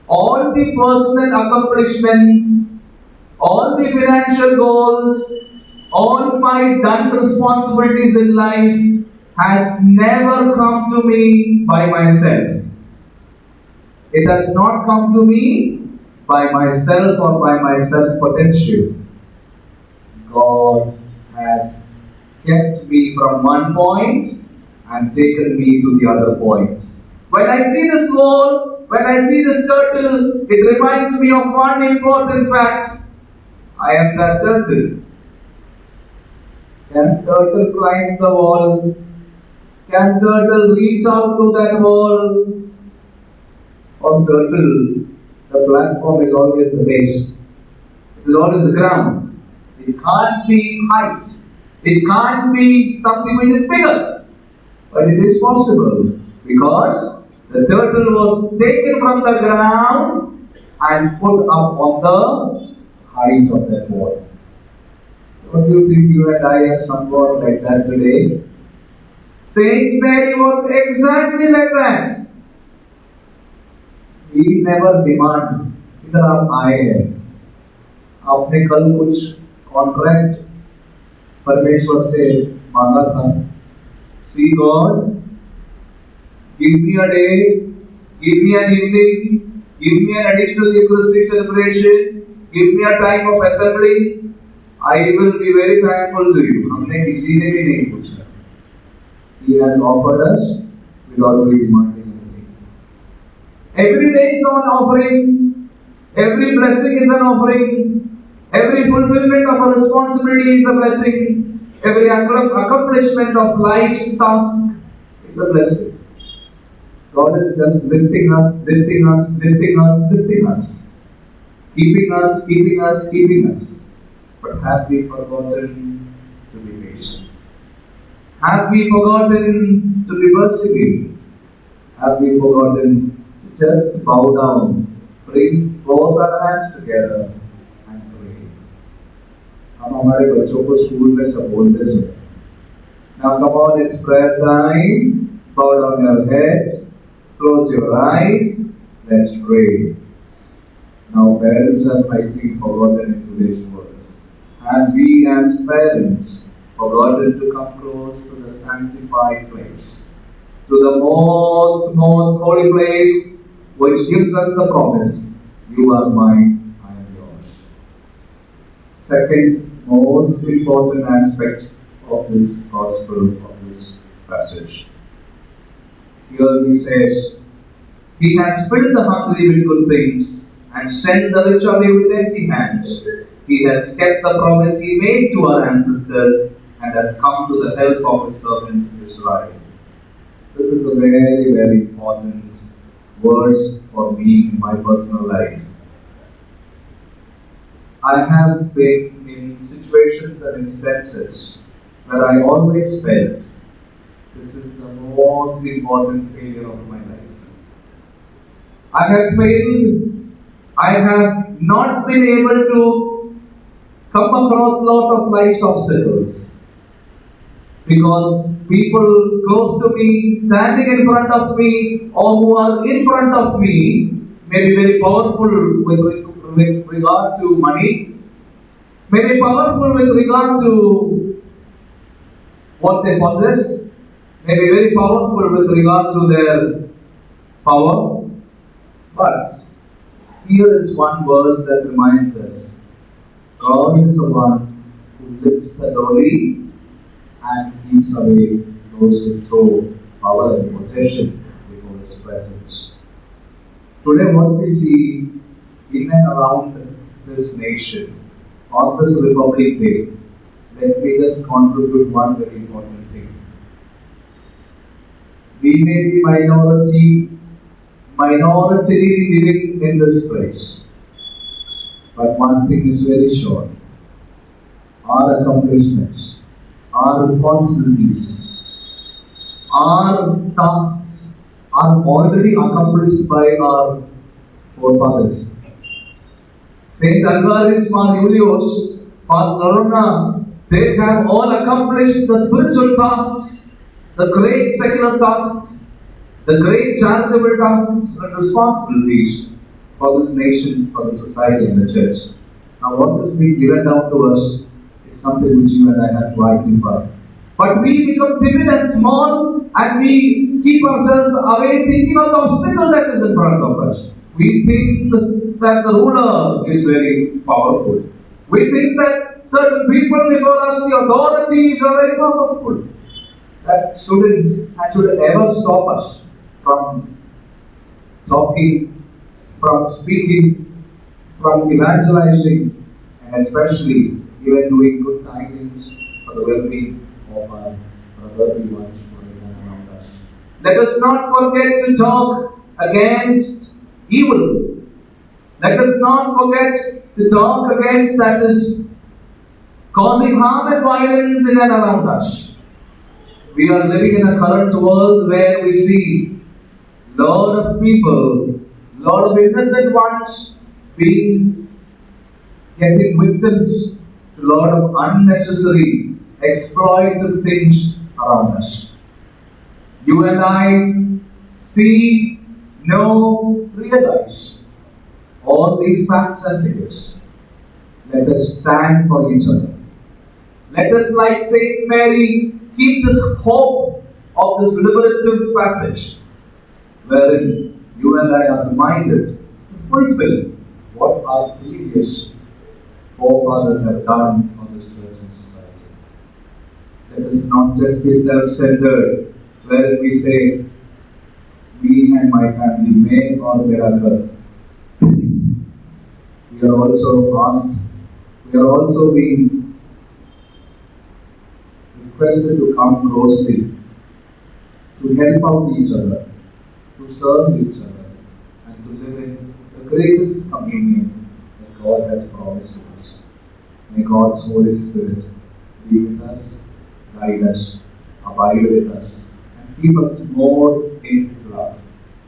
All the personal accomplishments, all the financial goals, all my done responsibilities in life has never come to me by myself. It has not come to me by myself or by my self-potential. God has kept me from one point and taken me to the other point. When I see this wall, when I see this turtle, it reminds me of one important fact. I am that turtle. Can turtle climb the wall? Can turtle reach out to that wall? On turtle, the platform is always the base. It is always the ground. It can't be height. It can't be something which is bigger. But it is possible because the turtle was taken from the ground and put up on the height of that wall. Don't you think you and I are somewhat like that today? Saint Mary was exactly like that. We never demand, इधर आप आए हैं, आपने कल कुछ contract परमेश्वर से मांगा था. See God, give me a day, give me an evening, give me an additional Eucharistic celebration, give me a time of assembly. I will be very thankful to you. हमने किसी ने भी नहीं पूछा. He has offered us without we demanding anything. Every day is an offering. Every blessing is an offering. Every fulfillment of a responsibility is a blessing. Every accomplishment of life's task is a blessing. God is just lifting us, lifting us, lifting us, lifting us, keeping us, keeping us, keeping us. But have we forgotten to be patient? Have we forgotten to be merciful? Have we forgotten to just bow down, bring both our hands together and pray? हम हमारे बच्चों को school में सब बोलते सुने. Now come on, it's prayer time. Bow down your heads, close your eyes, let's pray. Now parents are fighting forgotten in today's world. And we as parents forgotten to come close to the sanctified place, to the most holy place which gives us the promise, you are mine, I am yours. Second most important aspect of this gospel, of this passage. Here he says, He has filled the hungry with good things and sent the rich away with empty hands. He has kept the promise He made to our ancestors and has come to the help of His servant Israel. This is a very, very important verse for me in my personal life. I have been in situations and instances where I always felt this is the most important failure of my life. I have failed. I have not been able to come across a lot of life's obstacles because people close to me, standing in front of me, or who are in front of me may be very powerful with regard to money, may be powerful with regard to what they possess, may be very powerful with regard to their power. But here is one verse that reminds us, God is the one who lifts the lowly and keeps away those who show power and possession before His presence. Today what we see in and around this nation, on this Republic Day, let me just contribute one very important thing. We may be minority living in this place. But one thing is very sure. Our accomplishments, our responsibilities, our tasks are already accomplished by our forefathers. Saint Alvarez, Julius, Father Lorna, they have all accomplished the spiritual tasks, the great secular tasks, the great charitable tasks and responsibilities for this nation, for the society and the church. Now what is being given down to us is something which you and I have to identify. But we become timid and small and we keep ourselves away thinking of the obstacle that is in front of us. We think that the ruler is very powerful. We think that certain people before us, the authorities are very powerful. That should ever stop us from talking, from speaking, from evangelizing, and especially even doing good tidings for the well-being of our brotherly ones who are around us. Let us not forget to talk against evil. Let us not forget to talk against that is causing harm and violence in and around us. We are living in a current world where we see a lot of people, a lot of innocent ones getting victims to a lot of unnecessary exploitive things around us. You and I see, know, realize all these facts and figures. Let us stand for each other. Let us, like Saint Mary, keep this hope of this liberative passage, wherein you and I are reminded to fulfill what our previous forefathers have done for this church and society. Let us not just be self-centered, wherein we say, me and my family may or thereafter. We are also being requested to come closely, to help out each other, to serve each other, and to live in the greatest communion that God has promised to us. May God's Holy Spirit be with us, guide us, abide with us and keep us more in His love,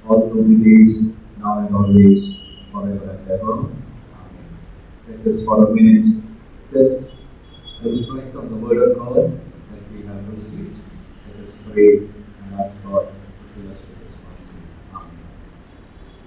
all through the days, now and always, forever and ever. Amen. Let us for a minute just reflect on the word of God that we have received. Let us pray and ask God to fill us with His mercy. Amen.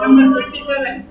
Number 27.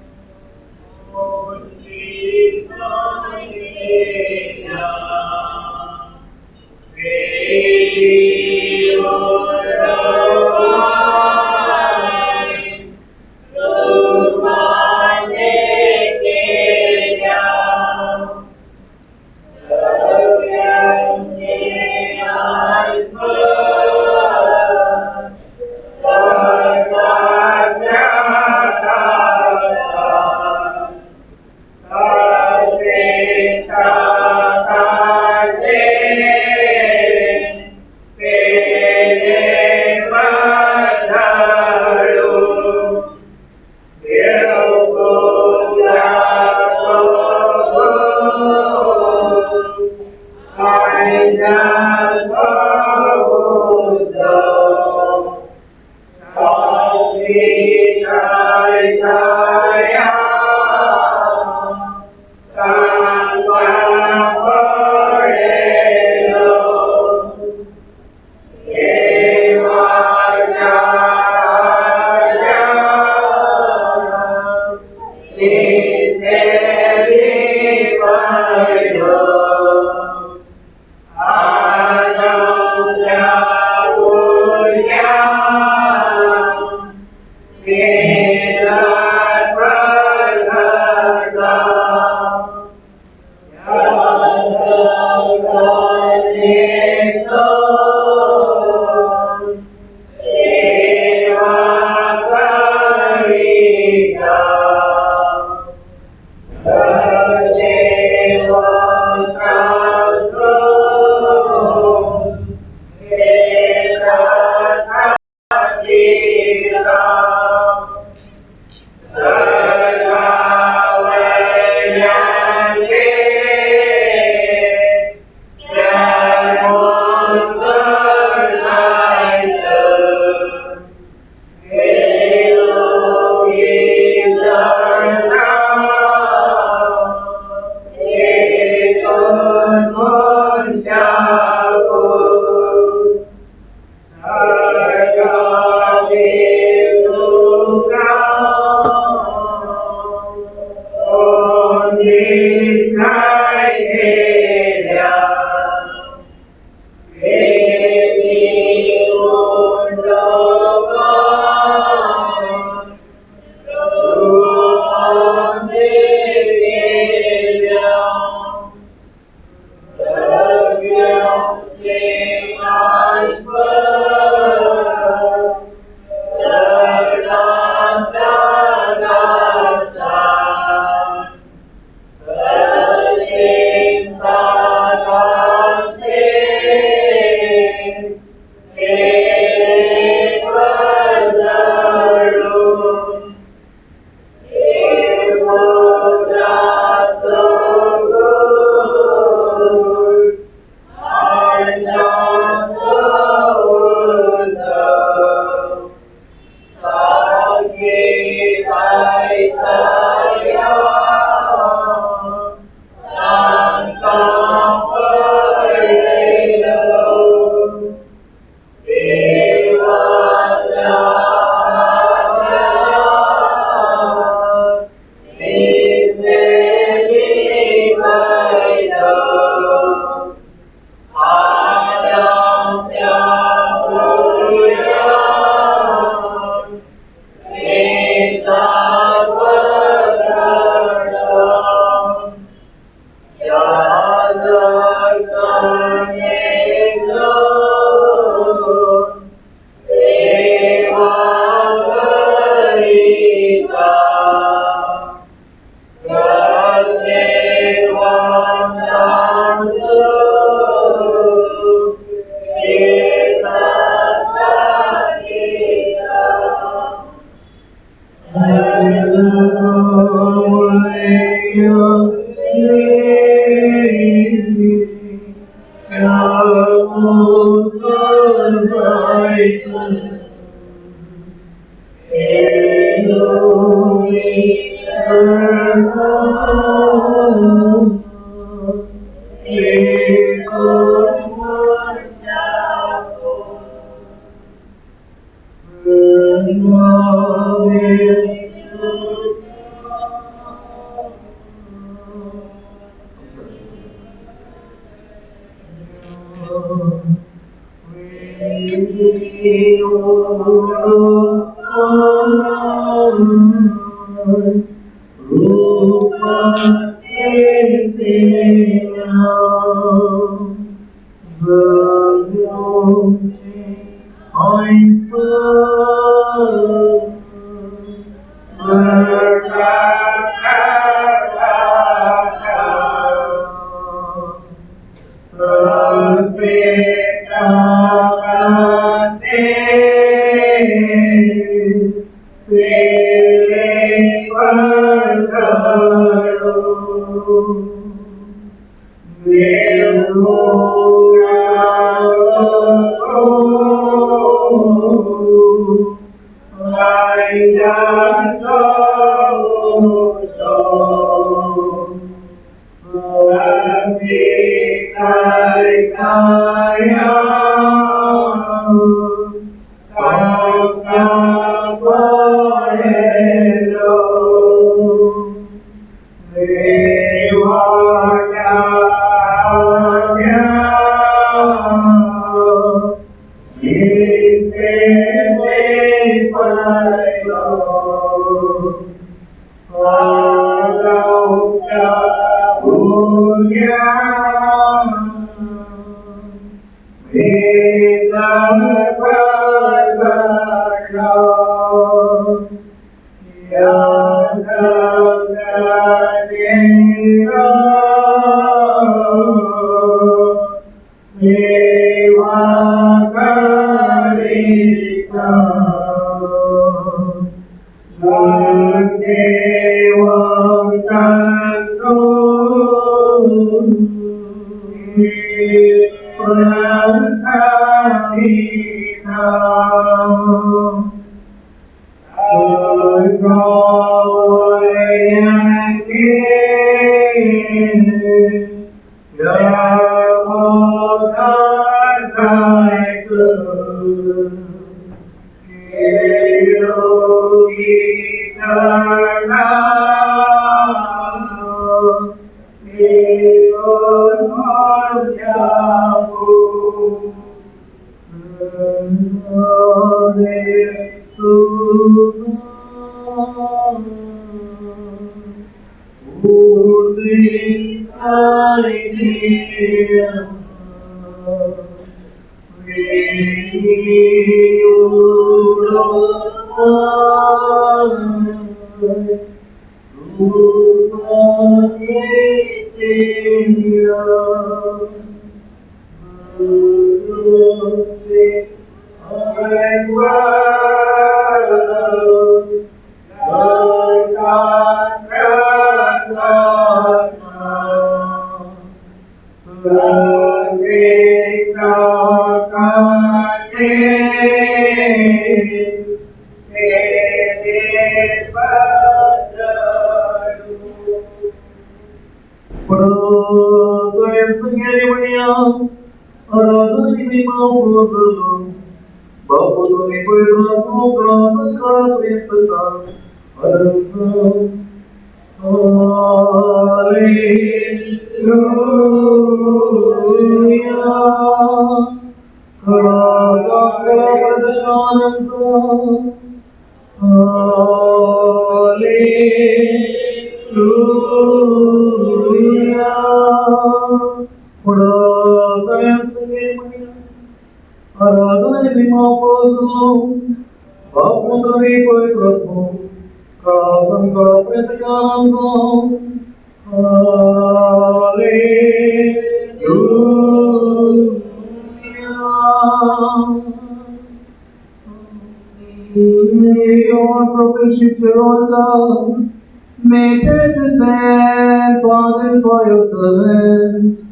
May they descend, Father, for your servants,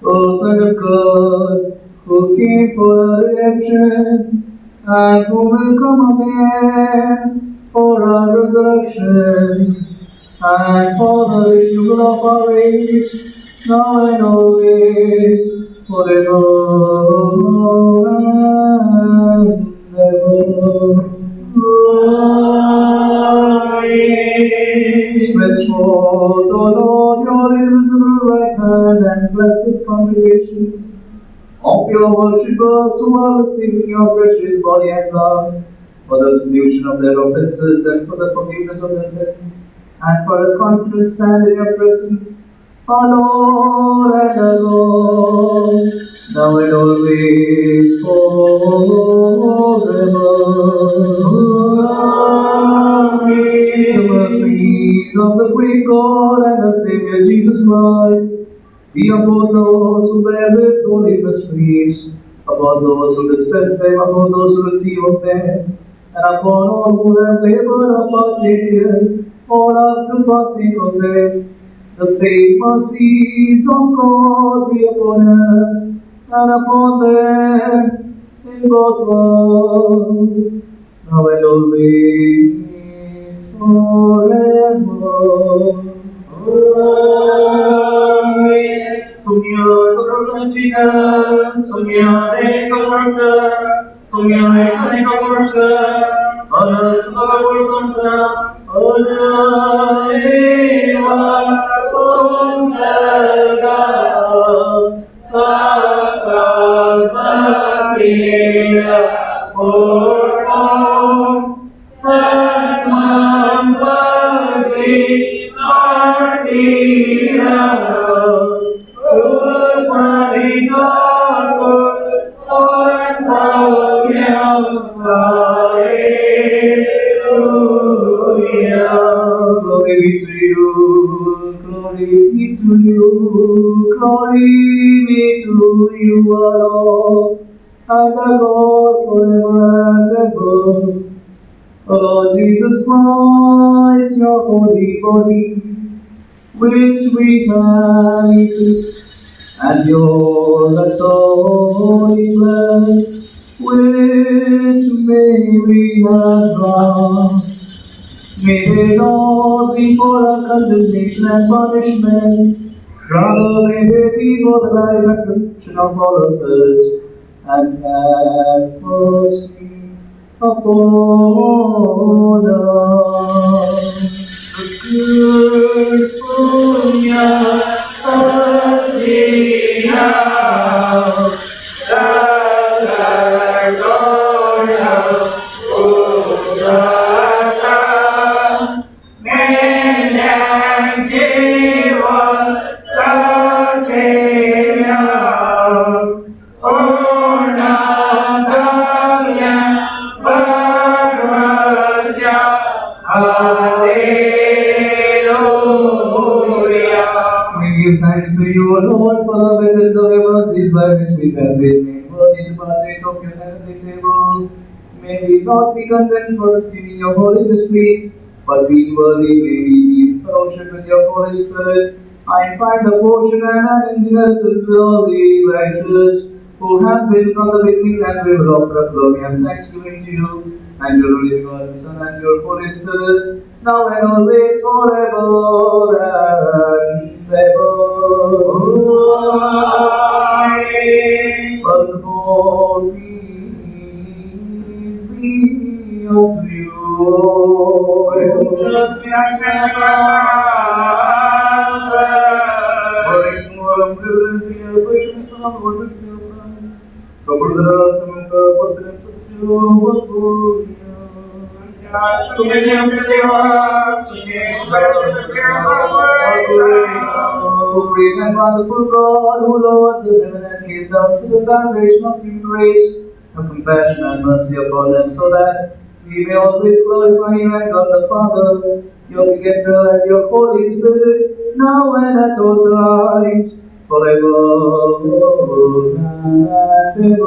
O Son of God, who came for our redemption, and who will come again for our resurrection, and for the renewal of our age, now and always, forever and ever. Stretch forth, O Lord, your invisible right hand, and bless this congregation of your worshippers who are receiving your precious body and blood, for the absolution of their offences, and for the forgiveness of their sins, and for a confident stand in your presence, our Lord and our Lord, now and always, forever. The mercies of the great God and our Savior Jesus Christ be upon those who bear this holy mysteries, upon those who dispense them, upon those who receive of them, and upon all who have labored or partaken, or have to partake of them. The same mercies of God be upon us, and upon them in both worlds, now and always, forever. Amen. Jesus Christ, your holy body, which we have eaten, and your holy blood, which may we have drunk, may they not be for our condemnation and punishment, Rather may they be for the life and protection of all of us, and have mercy upon us. The good Punya Adina, we give thanks to you, O Lord, for the benefits of your mercies by which we have been made worthy to partake of your heavenly table. May we not be content for receiving your holy mysteries, but being worthy may we be in fellowship with your Holy Spirit. I find a portion and an inheritance with all the righteous, who have been from the beginning, and we will offer up glory and thanksgiving to you, and your only begotten Son, and your Holy Spirit, now and always, forever and ever. Amen. But Lord, peace be unto you. Great and wonderful God, who Lord the heaven and gave down to the salvation of human race, have compassion and mercy upon us, so that we may always glorify you and God the Father, your begetter and your Holy Spirit, now and at all times, forever and ever.